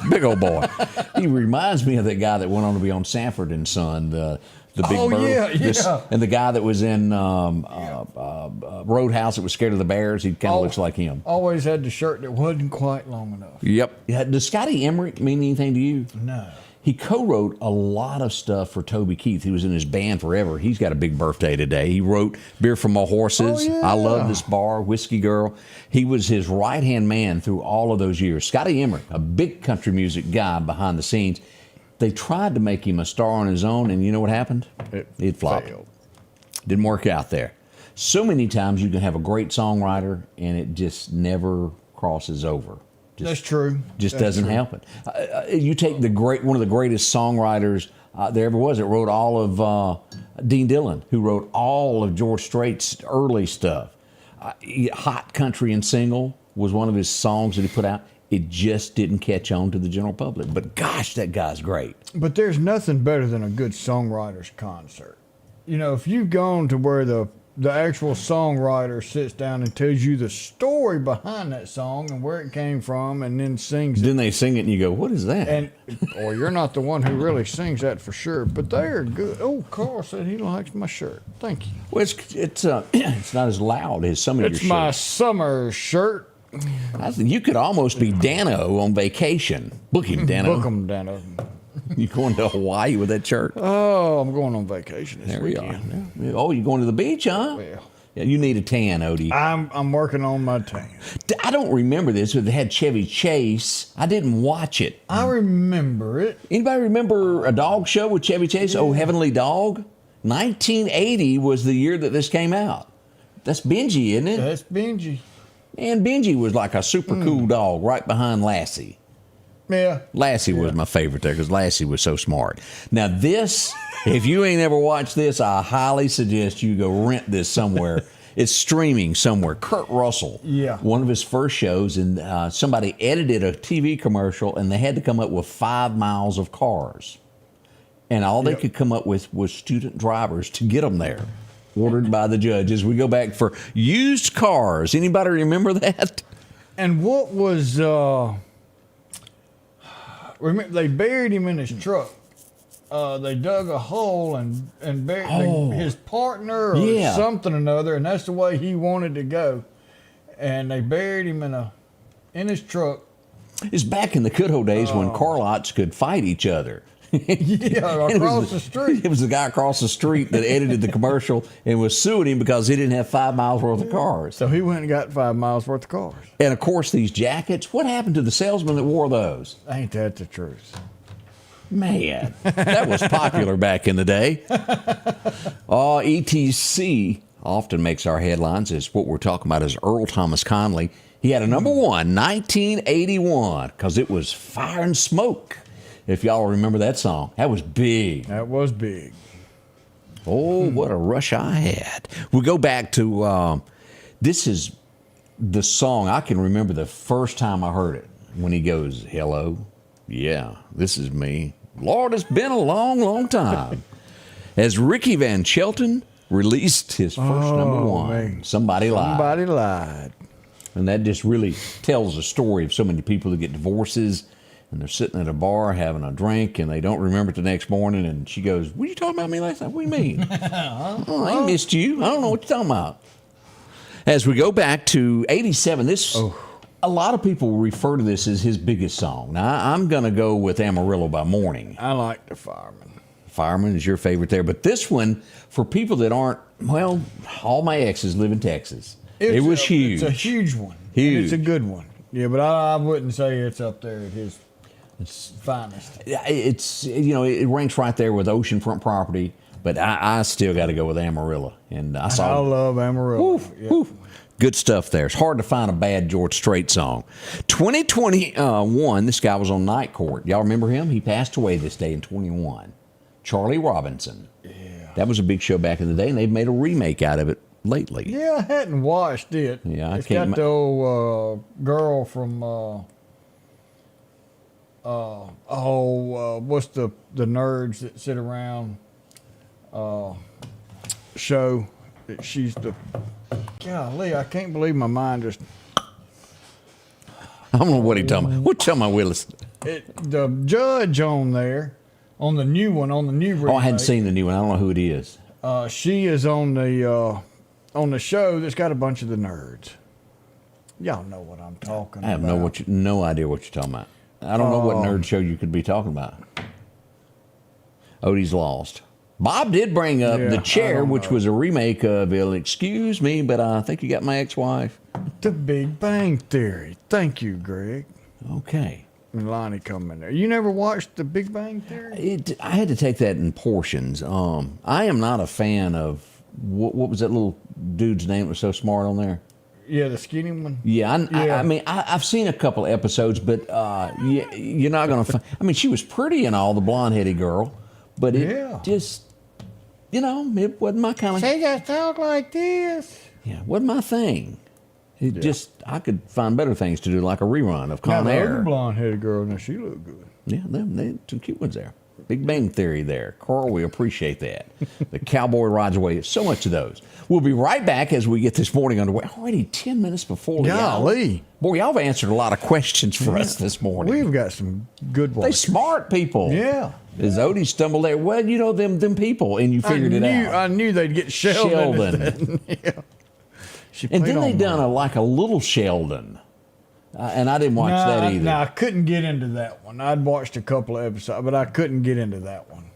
Big old boy. He reminds me of that guy that went on to be on Sanford and Son, the big bird. Yeah. And the guy that was in Roadhouse that was scared of the bears. He kind of looks like him. Always had the shirt that wasn't quite long enough. Yep. Does Scotty Emmerich mean anything to you? No. He co-wrote a lot of stuff for Toby Keith. He was in his band forever. He's got a big birthday today. He wrote Beer from My Horses, I Love This Bar, Whiskey Girl. He was his right-hand man through all of those years. Scotty Emmerich, a big country music guy behind the scenes. They tried to make him a star on his own, and you know what happened? It flopped. Failed. Didn't work out there. So many times you can have a great songwriter and it just never crosses over. That's true. Just That's doesn't true. happen. You take one of the greatest songwriters there ever was. It wrote all of Dean Dillon, who wrote all of George Strait's early stuff. Hot Country and Single was one of his songs that he put out. It just didn't catch on to the general public. But gosh, that guy's great. But there's nothing better than a good songwriters concert. You know, if you've gone to where the actual songwriter sits down and tells you the story behind that song and where it came from and then sings it. Then they sing it and you go, what is that? And or you're not the one who really sings that for sure, but they're good. Oh, Carl said he likes my shirt. Thank you. Well, it's not as loud as some of your It's shirts. my summer shirt. You could almost be Dano on vacation. Book him, Dano. Book 'em, Dano. You going to Hawaii with that shirt? Oh, I'm going on vacation this There we weekend. are. Oh, you going to the beach, huh? Well, Yeah, you need a tan, Odie. I'm working on my tan. I don't remember this, but they had Chevy Chase. I didn't watch it. I remember it. Anybody remember a dog show with Chevy Chase? Oh, Heavenly Dog? 1980 was the year that this came out. That's Benji, isn't it? That's Benji. And Benji was like a super cool dog right behind Lassie. Yeah. Lassie was my favorite there because Lassie was so smart. Now this, if you ain't ever watched this, I highly suggest you go rent this somewhere. It's streaming somewhere. Kurt Russell, Yeah. one of his first shows, and somebody edited a TV commercial, and they had to come up with 5 miles of cars. And all they could come up with was student drivers to get them there, ordered by the judges. We go back for used cars. Anybody remember that? And what was remember they buried him in his truck. They dug a hole and buried his partner or something or another, and that's the way he wanted to go. And they buried him in his truck. It's back in the good old days when car lots could fight each other. Yeah, across the street. It was the guy across the street that edited the commercial and was suing him because he didn't have 5 miles worth of cars. So he went and got 5 miles worth of cars. And of course, these jackets, what happened to the salesman that wore those? Ain't that the truth? Man, that was popular back in the day. ETC often makes our headlines. As what we're talking about is Earl Thomas Conley. He had a number one, 1981, because it was Fire and Smoke. If y'all remember that song, that was big. That was big. Oh, what a rush I had. We go back to, this is the song. I can remember the first time I heard it when he goes, hello. Yeah, this is me. Lord, it's been a long, long time. As Ricky Van Shelton released his first number one, man. Somebody Lied. Somebody lied. And that just really tells the story of so many people that get divorces and they're sitting at a bar having a drink and they don't remember it the next morning. And she goes, "Were you talking about me last night? What do you mean?" "Oh, I missed you. I don't know what you're talking about." As we go back to 87, a lot of people refer to this as his biggest song. Now, I'm going to go with Amarillo by Morning. I like the Fireman. Fireman is your favorite there. But this one, for people that aren't, well, all my exes live in Texas. It was huge. It's a huge one. Huge. And it's a good one. Yeah, but I wouldn't say it's up there at his finest. It's, it ranks right there with oceanfront property, but I still got to go with Amarillo. And I love Amarillo. Yeah. Good stuff there. It's hard to find a bad George Strait song. 2021, this guy was on Night Court. Y'all remember him? He passed away this day in 21. Charlie Robinson. Yeah. That was a big show back in the day, and they've made a remake out of it lately. Yeah, I hadn't watched it. Yeah, it's got the old girl from what's the nerds that sit around show that she's the golly, I can't believe my mind just I don't know what he's talking about. What you talking about, Willis? the judge on there on the new remake. Oh, I hadn't seen the new one. I don't know who it is. She is on the show that's got a bunch of the nerds. Y'all know what I'm talking about. I have no idea what you're talking about. I don't know what nerd show you could be talking about. Odie's lost. Bob did bring up The Chair, which was a remake of Excuse Me, but I think you got my ex-wife. The Big Bang Theory. Thank you, Greg. Okay. And Lonnie come in there. You never watched The Big Bang Theory? I had to take that in portions. I am not a fan of what was that little dude's name that was so smart on there? Yeah, the skinny one. Yeah, I mean, I've seen a couple of episodes, but you're not going to. I mean, she was pretty and all, the blonde-headed girl, but it just, it wasn't my kind of. She just talk like this. Yeah, wasn't my thing. It just, I could find better things to do, like a rerun of Con The Air. other blonde-headed girl, now she looked good. Yeah, they some cute ones there. Big Bang Theory there. Carl, we appreciate that. The Cowboy Rides Away. So much of those. We'll be right back as we get this morning underway. Already 10 minutes before the hour. Golly. Boy, y'all have answered a lot of questions for us this morning. We've got some good ones. They smart people. Yeah. As Odie stumbled there, well, them people, and you figured it out. I knew they'd get Sheldon. Yeah. And then they done a little Sheldon. And I didn't watch that either. No, I couldn't get into that one. I'd watched a couple of episodes, but I couldn't get into that one.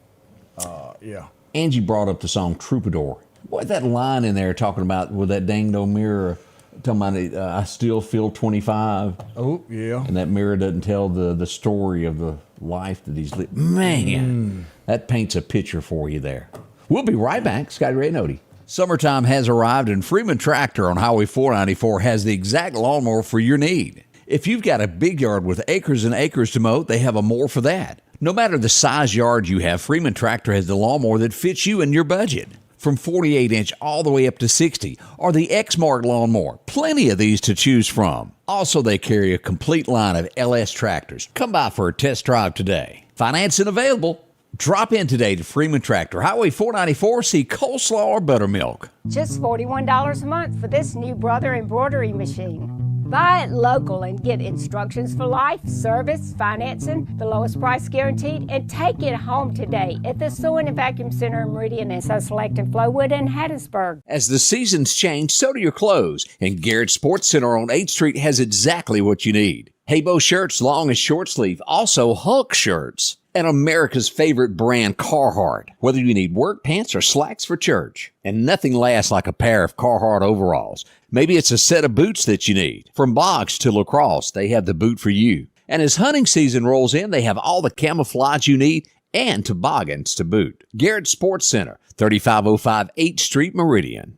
Yeah. Angie brought up the song Troubadour. Boy, that line in there talking about with that dang no mirror, talking about I still feel 25. Oh, yeah. And that mirror doesn't tell the story of the life that he's lived. Man, that paints a picture for you there. We'll be right back. Scotty Ray and Odie. Summertime has arrived, and Freeman Tractor on Highway 494 has the exact lawnmower for your need. If you've got a big yard with acres and acres to mow, they have a mower for that. No matter the size yard you have, Freeman Tractor has the lawnmower that fits you and your budget. From 48-inch all the way up to 60, or the X-Mark lawnmower. Plenty of these to choose from. Also, they carry a complete line of LS tractors. Come by for a test drive today. Financing available. Drop in today to Freeman Tractor, Highway 494, see coleslaw or buttermilk. Just $41 a month for this new Brother embroidery machine. Buy it local and get instructions for life, service, financing, the lowest price guaranteed, and take it home today at the Sewing and Vacuum Center in Meridian and Select in Flowood and Hattiesburg. As the seasons change, so do your clothes, and Garrett Sports Center on 8th Street has exactly what you need. Haybo shirts, long and short sleeve, also Hulk shirts. And America's favorite brand, Carhartt. Whether you need work pants or slacks for church. And nothing lasts like a pair of Carhartt overalls. Maybe it's a set of boots that you need. From box to lacrosse, they have the boot for you. And as hunting season rolls in, they have all the camouflage you need and toboggans to boot. Garrett Sports Center, 3505 8th Street, Meridian.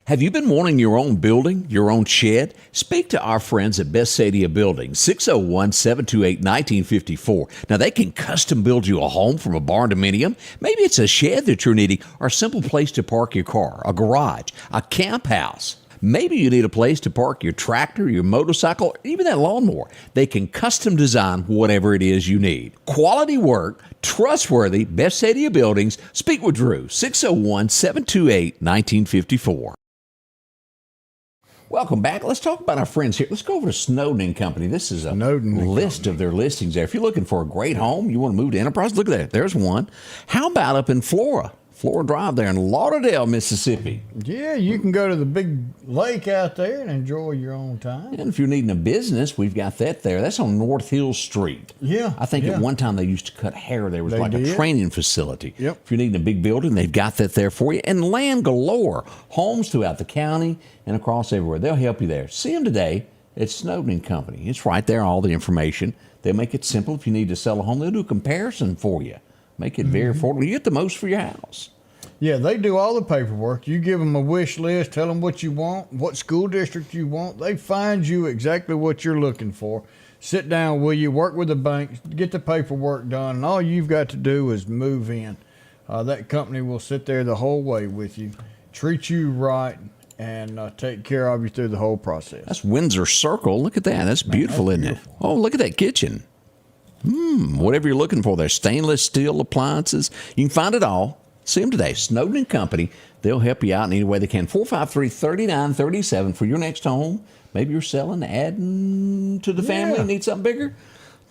Have you been wanting your own building, your own shed? Speak to our friends at Best Sadia Building, 601-728-1954. Now, they can custom build you a home from a barn dominium. Maybe it's a shed that you're needing or a simple place to park your car, a garage, a camp house. Maybe you need a place to park your tractor, your motorcycle, or even that lawnmower. They can custom design whatever it is you need. Quality work, trustworthy, Best Sadia Buildings. Speak with Drew, 601-728-1954. Welcome back. Let's talk about our friends here. Let's go over to Snowden & Company. This is a list of their listings there. If you're looking for a great home, you want to move to Enterprise, look at that. There's one. How about up in Flora Drive there in Lauderdale, Mississippi? Yeah, you can go to the big lake out there and enjoy your own time. And if you're needing a business, we've got that there. That's on North Hill Street. Yeah. I think at one time they used to cut hair. There was a training facility. Yep. If you're needing a big building, they've got that there for you. And land galore. Homes throughout the county and across everywhere. They'll help you there. See them today at Snowden & Company. It's right there, all the information. They'll make it simple. If you need to sell a home, they'll do a comparison for you. Make it very affordable. You get the most for your house. Yeah, they do all the paperwork. You give them a wish list, tell them what you want, what school district you want. They find you exactly what you're looking for. Sit down with you, work with the bank, get the paperwork done, and all you've got to do is move in. That company will sit there the whole way with you, treat you right, and take care of you through the whole process. That's Windsor Circle. Look at that. That's beautiful, isn't it? Oh, look at that kitchen. Whatever you're looking for there, stainless steel appliances. You can find it all. See them today, Snowden & Company. They'll help you out in any way they can. 453-3937 for your next home. Maybe you're selling, adding to the family, need something bigger.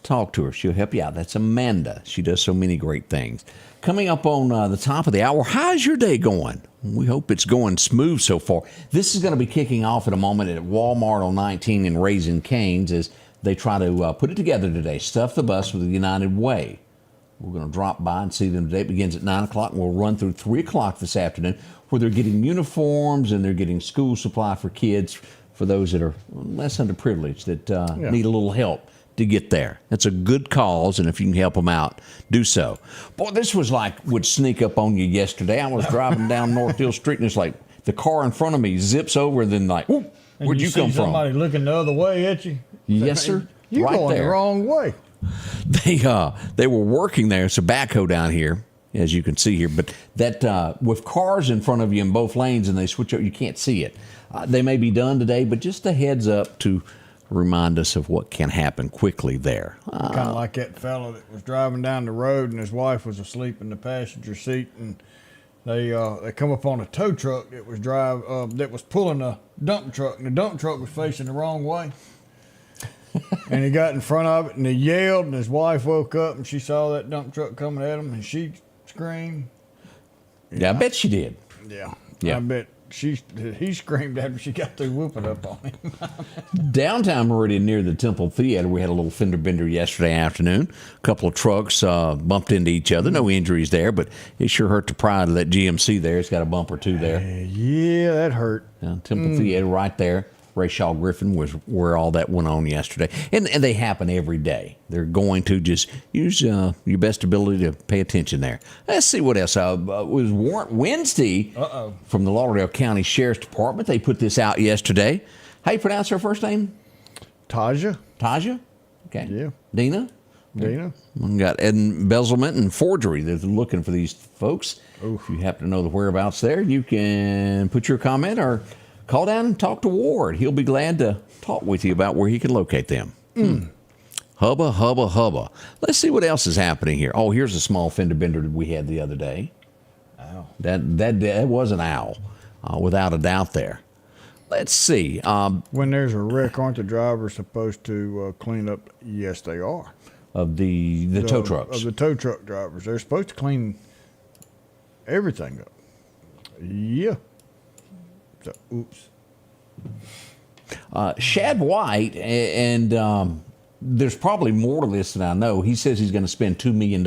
Talk to her. She'll help you out. That's Amanda. She does so many great things. Coming up on the top of the hour, how's your day going? We hope it's going smooth so far. This is going to be kicking off in a moment at Walmart on 19 in Raising Canes as they try to put it together today. Stuff the bus with the United Way. We're going to drop by and see them today. It begins at 9 o'clock, and we'll run through 3 o'clock this afternoon, where they're getting uniforms and they're getting school supply for kids, for those that are less underprivileged, that need a little help to get there. It's a good cause, and if you can help them out, do so. Boy, this was like would sneak up on you yesterday. I was driving down North Hill Street, and it's like the car in front of me zips over, and then like, whoop, where'd you come from? Somebody looking the other way at you. Yes, sir. You're right going there. the wrong way. They were working there. It's a backhoe down here, as you can see here. But that with cars in front of you in both lanes, and they switch up, you can't see it. They may be done today, but just a heads up to remind us of what can happen quickly there. Kind of like that fellow that was driving down the road and his wife was asleep in the passenger seat, and they come up on a tow truck that was pulling a dump truck, and the dump truck was facing the wrong way. And he got in front of it and he yelled, and his wife woke up and she saw that dump truck coming at him, and she screamed. Yeah, I bet she did. Yeah. Yeah. I bet he screamed after she got through whooping up on him. Downtown Meridian near the Temple Theater, we had a little fender bender yesterday afternoon. A couple of trucks bumped into each other. No injuries there, but it sure hurt the pride of that GMC there. It's got a bump or two there. Yeah, that hurt. Temple Theater right there. Ray Shaw Griffin was where all that went on yesterday. And they happen every day. They're going to just use your best ability to pay attention there. Let's see what else. It was Warrant Wednesday from the Lauderdale County Sheriff's Department. They put this out yesterday. How you pronounce her first name? Taja. Taja? Okay. Yeah. Dina? Dina. We got embezzlement and forgery. They're looking for these folks. If you happen to know the whereabouts there, you can put your comment or call down and talk to Ward. He'll be glad to talk with you about where he can locate them. Hubba, hubba, hubba. Let's see what else is happening here. Oh, here's a small fender bender that we had the other day. Ow. That was an owl, without a doubt there. Let's see. When there's a wreck, aren't the drivers supposed to clean up? Yes, they are. Of the tow trucks. Of the tow truck drivers. They're supposed to clean everything up. Yeah. So, oops. Shad White, and there's probably more to this than I know. He says he's going to spend $2 million.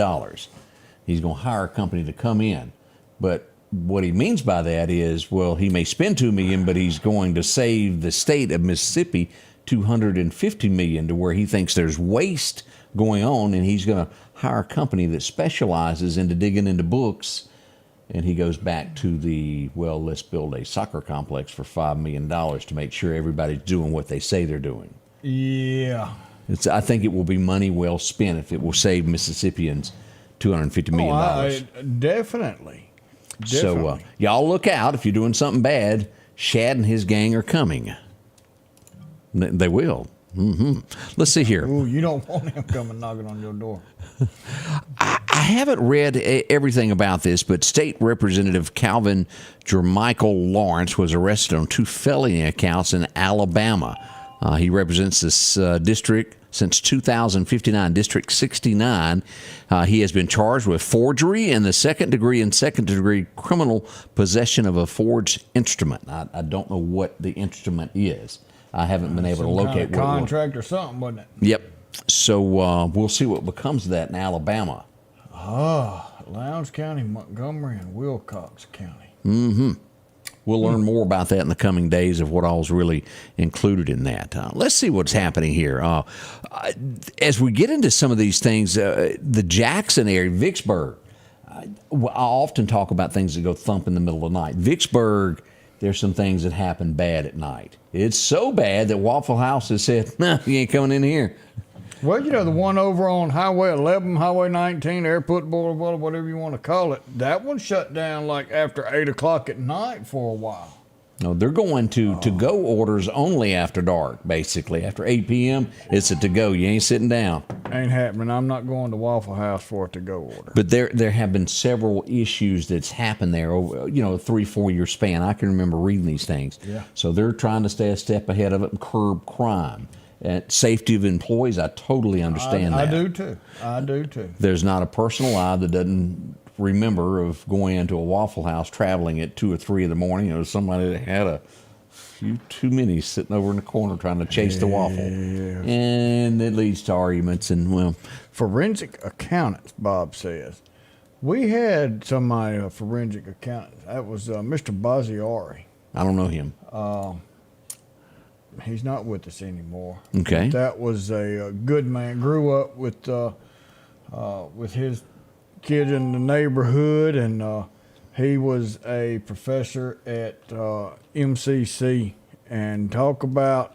He's going to hire a company to come in. But what he means by that is, well, he may spend $2 million, but he's going to save the state of Mississippi $250 million, to where he thinks there's waste going on, and he's going to hire a company that specializes into digging into books. And he goes back to let's build a soccer complex for $5 million to make sure everybody's doing what they say they're doing. Yeah. I think it will be money well spent if it will save Mississippians $250 million. Definitely. So y'all look out. If you're doing something bad, Shad and his gang are coming. They will. Mm-hmm. Let's see here. Ooh, you don't want him coming knocking on your door. I haven't read everything about this, but State Representative Calvin Jermichael Lawrence was arrested on 2 felony accounts in Alabama. He represents this district since 2059, District 69. He has been charged with forgery in the second degree criminal possession of a forged instrument. I don't know what the instrument is. I haven't been able to locate what contract or something, wasn't it? Yep. So we'll see what becomes of that in Alabama. Lowndes County, Montgomery, and Wilcox County. Mm-hmm. We'll learn more about that in the coming days of what all's really included in that. Let's see what's happening here. As we get into some of these things, the Jackson area, Vicksburg, I often talk about things that go thump in the middle of the night. Vicksburg, there's some things that happen bad at night. It's so bad that Waffle House has said, "No, you ain't coming in here." Well, the one over on Highway 11, Highway 19, Airport Boulevard, whatever you want to call it, that one shut down like after 8 o'clock at night for a while. No, they're going to go orders only after dark, basically. After 8 p.m., it's a to-go. You ain't sitting down. Ain't happening. I'm not going to Waffle House for a to-go order. But there have been several issues that's happened there over, a 3-4 year span. I can remember reading these things. Yeah. So they're trying to stay a step ahead of it and curb crime. Safety of employees, I totally understand that. I do too. There's not a person alive that doesn't remember of going into a Waffle House traveling at 2 or 3 in the morning. Somebody that had a few too many sitting over in the corner trying to chase the waffle. And it leads to arguments and, forensic accountants, Bob says. We had somebody, a forensic accountant. That was Mr. Bazziari. I don't know him. He's not with us anymore. Okay. That was a good man. Grew up with his kids in the neighborhood, and he was a professor at MCC. And talk about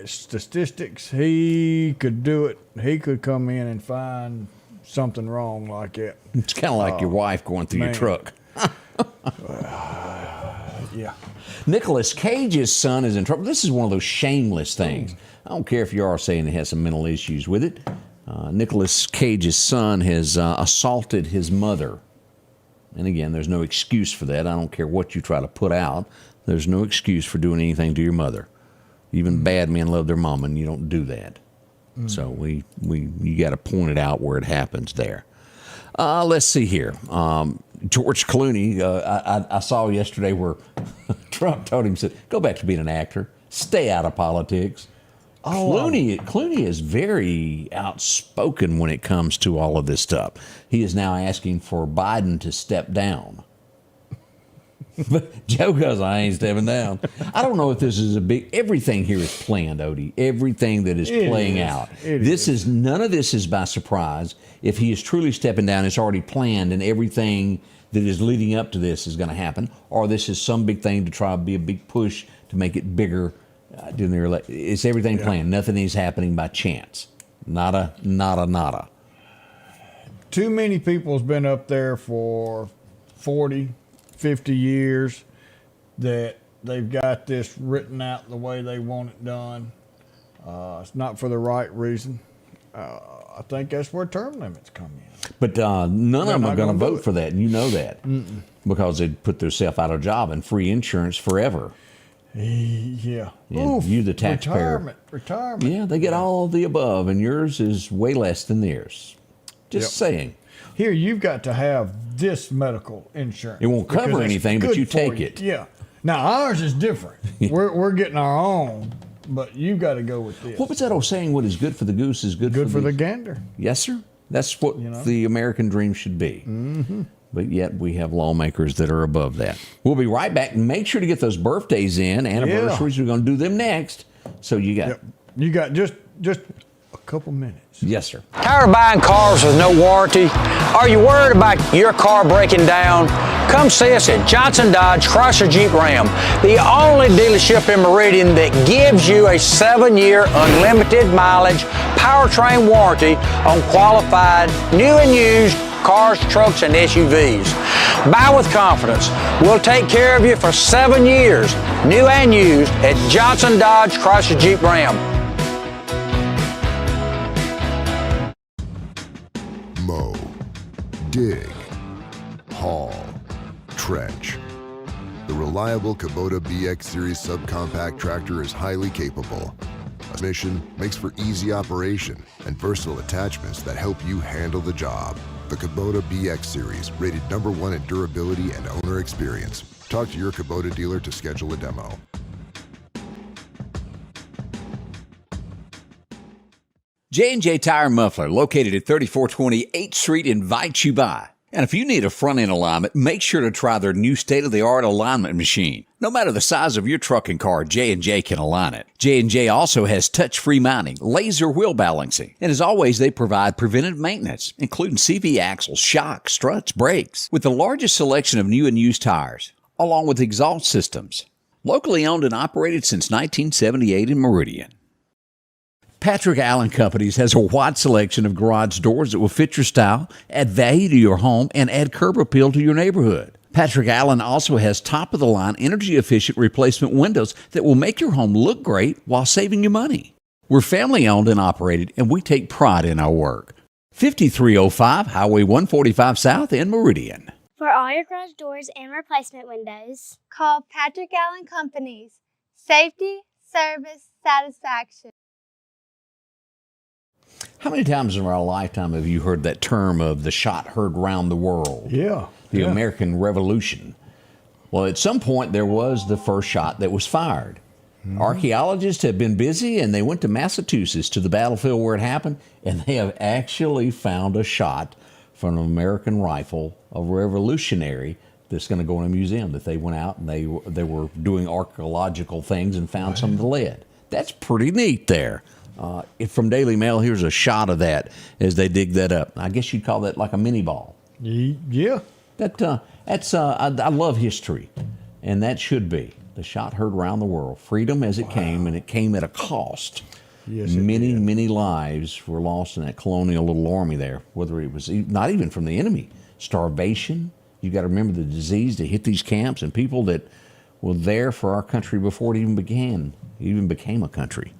statistics, he could do it. He could come in and find something wrong like that. It's kind of like your wife going through your truck. Yeah. Nicolas Cage's son is in trouble. This is one of those shameless things. I don't care if you are saying he has some mental issues with it. Nicolas Cage's son has assaulted his mother. And again, there's no excuse for that. I don't care what you try to put out. There's no excuse for doing anything to your mother. Even bad men love their mama, and you don't do that. So you got to point it out where it happens there. Let's see here. George Clooney, I saw yesterday where Trump told him, said, go back to being an actor. Stay out of politics. Clooney is very outspoken when it comes to all of this stuff. He is now asking for Biden to step down. But Joe goes, I ain't stepping down. I don't know if this is everything here is planned, Odie. Everything that is playing out. None of this is by surprise. If he is truly stepping down, it's already planned, and everything that is leading up to this is going to happen. Or this is some big thing to try to be a big push to make it bigger. It's everything planned. Nothing is happening by chance. Nada. Too many people's been up there for 40, 50 years that they've got this written out the way they want it done. It's not for the right reason. I think that's where term limits come in. But none of them are going to vote for that, and you know that. Because they'd put themselves out of job and free insurance forever. Yeah. And you, the taxpayer. Retirement. Yeah, they get all of the above, and yours is way less than theirs. Just saying. Here, you've got to have this medical insurance. It won't cover anything, but you take it. Yeah. Now, ours is different. We're getting our own, but you've got to go with this. What was that old saying? What is good for the goose is good for the gander. Yes, sir. That's what the American dream should be. Mm-hmm. But yet we have lawmakers that are above that. We'll be right back. Make sure to get those birthdays in, anniversaries. We're going to do them next. So you got you got just a couple minutes. Yes, sir. Tired of buying cars with no warranty? Are you worried about your car breaking down? Come see us at Johnson Dodge Chrysler Jeep Ram, the only dealership in Meridian that gives you a 7-year unlimited mileage powertrain warranty on qualified new and used cars, trucks, and SUVs. Buy with confidence. We'll take care of you for 7 years, new and used, at Johnson Dodge Chrysler Jeep Ram. Mow, dig, haul, trench. The reliable Kubota BX Series subcompact tractor is highly capable. A mission makes for easy operation and versatile attachments that help you handle the job. The Kubota BX Series, rated #1 in durability and owner experience. Talk to your Kubota dealer to schedule a demo. J&J Tire and Muffler, located at 3420 8th Street, invites you by. And if you need a front-end alignment, make sure to try their new state-of-the-art alignment machine. No matter the size of your truck and car, J&J can align it. J&J also has touch-free mounting, laser wheel balancing, and as always, they provide preventive maintenance, including CV axles, shocks, struts, brakes, with the largest selection of new and used tires, along with exhaust systems. Locally owned and operated since 1978 in Meridian. Patrick Allen Companies has a wide selection of garage doors that will fit your style, add value to your home, and add curb appeal to your neighborhood. Patrick Allen also has top-of-the-line, energy-efficient replacement windows that will make your home look great while saving you money. We're family-owned and operated, and we take pride in our work. 5305 Highway 145 South in Meridian. For all your garage doors and replacement windows, call Patrick Allen Companies. Safety, service, satisfaction. How many times in our lifetime have you heard that term of the shot heard round the world? Yeah. The American Revolution. Well, at some point, there was the first shot that was fired. Mm-hmm. Archaeologists have been busy, and they went to Massachusetts, to the battlefield where it happened, and they have actually found a shot from an American rifle, a Revolutionary, that's going to go in a museum, that they went out and they were doing archaeological things and found some of the lead. That's pretty neat there. From Daily Mail, here's a shot of that as they dig that up. I guess you'd call that like a mini ball. Yeah. I love history, and that should be. The shot heard around the world. Freedom as it came, and it came at a cost. Yes, many lives were lost in that colonial little army there, whether it was not even from the enemy. Starvation. You got to remember the disease that hit these camps and people that were there for our country before it even became a country.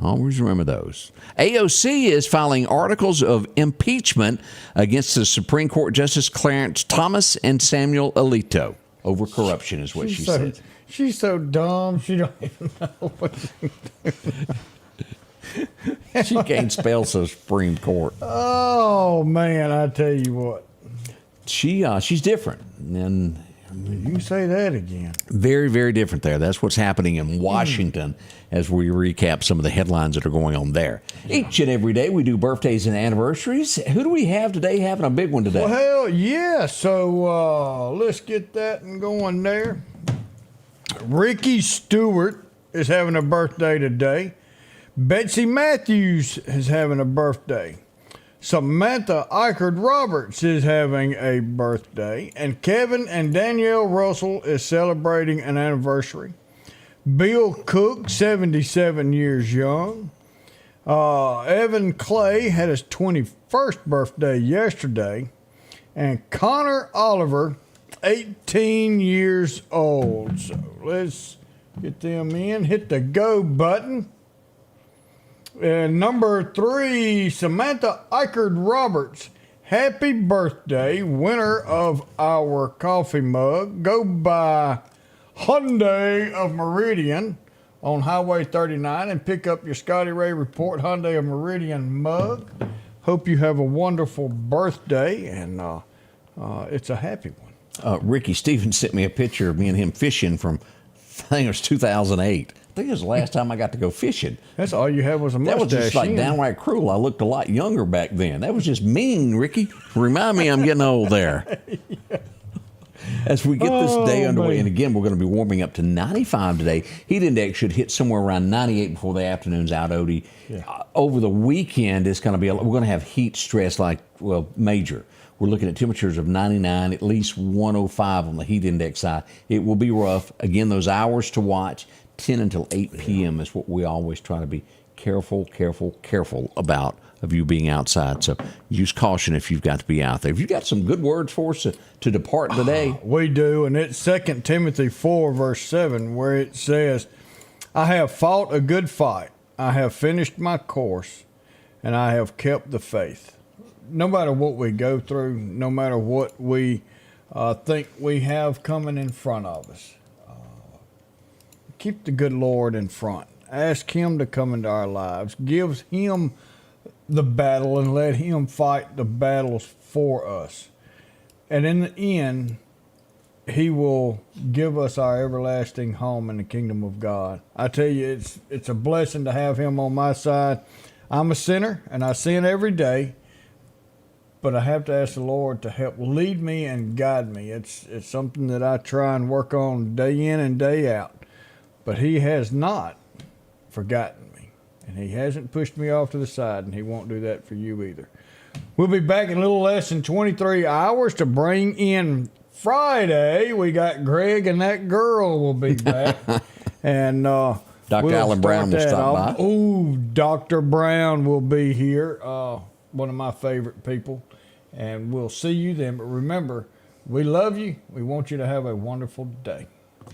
Always remember those. AOC is filing articles of impeachment against the Supreme Court Justice Clarence Thomas and Samuel Alito over corruption, is what she said. She's so dumb, she don't even know what she's doing. She can't spell so Supreme Court. Oh, man, I tell you what. She's different. And you can say that again. Very, very different there. That's what's happening in Washington as we recap some of the headlines that are going on there. Each and every day we do birthdays and anniversaries. Who do we have today having a big one today? Well, yeah, so let's get that going there. Ricky Stewart is having a birthday today. Betsy Matthews is having a birthday. Samantha Eichard Roberts is having a birthday. And Kevin and Danielle Russell is celebrating an anniversary. Bill Cook, 77 years young. Evan Clay had his 21st birthday yesterday. And Connor Oliver, 18 years old. So let's get them in. Hit the go button. And number 3, Samantha Eichard Roberts. Happy birthday, winner of our coffee mug. Go by Hyundai of Meridian on Highway 39 and pick up your Scotty Ray Report Hyundai of Meridian mug. Hope you have a wonderful birthday, and it's a happy one. Ricky Stevens sent me a picture of me and him fishing from, I think it was 2008. I think it was the last time I got to go fishing. That's all you had was a mustache. That was just like downright cruel. I looked a lot younger back then. That was just mean, Ricky. Remind me I'm getting old there. Yeah. As we get this day underway, and again, we're going to be warming up to 95 today. Heat index should hit somewhere around 98 before the afternoon's out, Odie. Yeah. Over the weekend, it's going to be we're going to have heat stress major. We're looking at temperatures of 99, at least 105 on the heat index side. It will be rough. Again, those hours to watch, 10 until 8 p.m. is what we always try to be careful about of you being outside. So use caution if you've got to be out there. If you've got some good words for us to depart today. We do, and it's 2 Timothy 4, verse 7, where it says, I have fought a good fight. I have finished my course, and I have kept the faith. No matter what we go through, no matter what we think we have coming in front of us, keep the good Lord in front. Ask Him to come into our lives. Give Him the battle and let Him fight the battles for us. And in the end, He will give us our everlasting home in the kingdom of God. I tell you, it's a blessing to have Him on my side. I'm a sinner, and I sin every day. But I have to ask the Lord to help lead me and guide me. It's something that I try and work on day in and day out. But He has not forgotten me. And He hasn't pushed me off to the side, and He won't do that for you either. We'll be back in a little less than 23 hours to bring in Friday. We got Greg and that girl will be back. And Dr. Alan Brown will stop by. Oh, Dr. Brown will be here. One of my favorite people. And we'll see you then. But remember, we love you. We want you to have a wonderful day.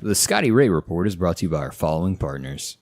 The Scotty Ray Report is brought to you by our following partners.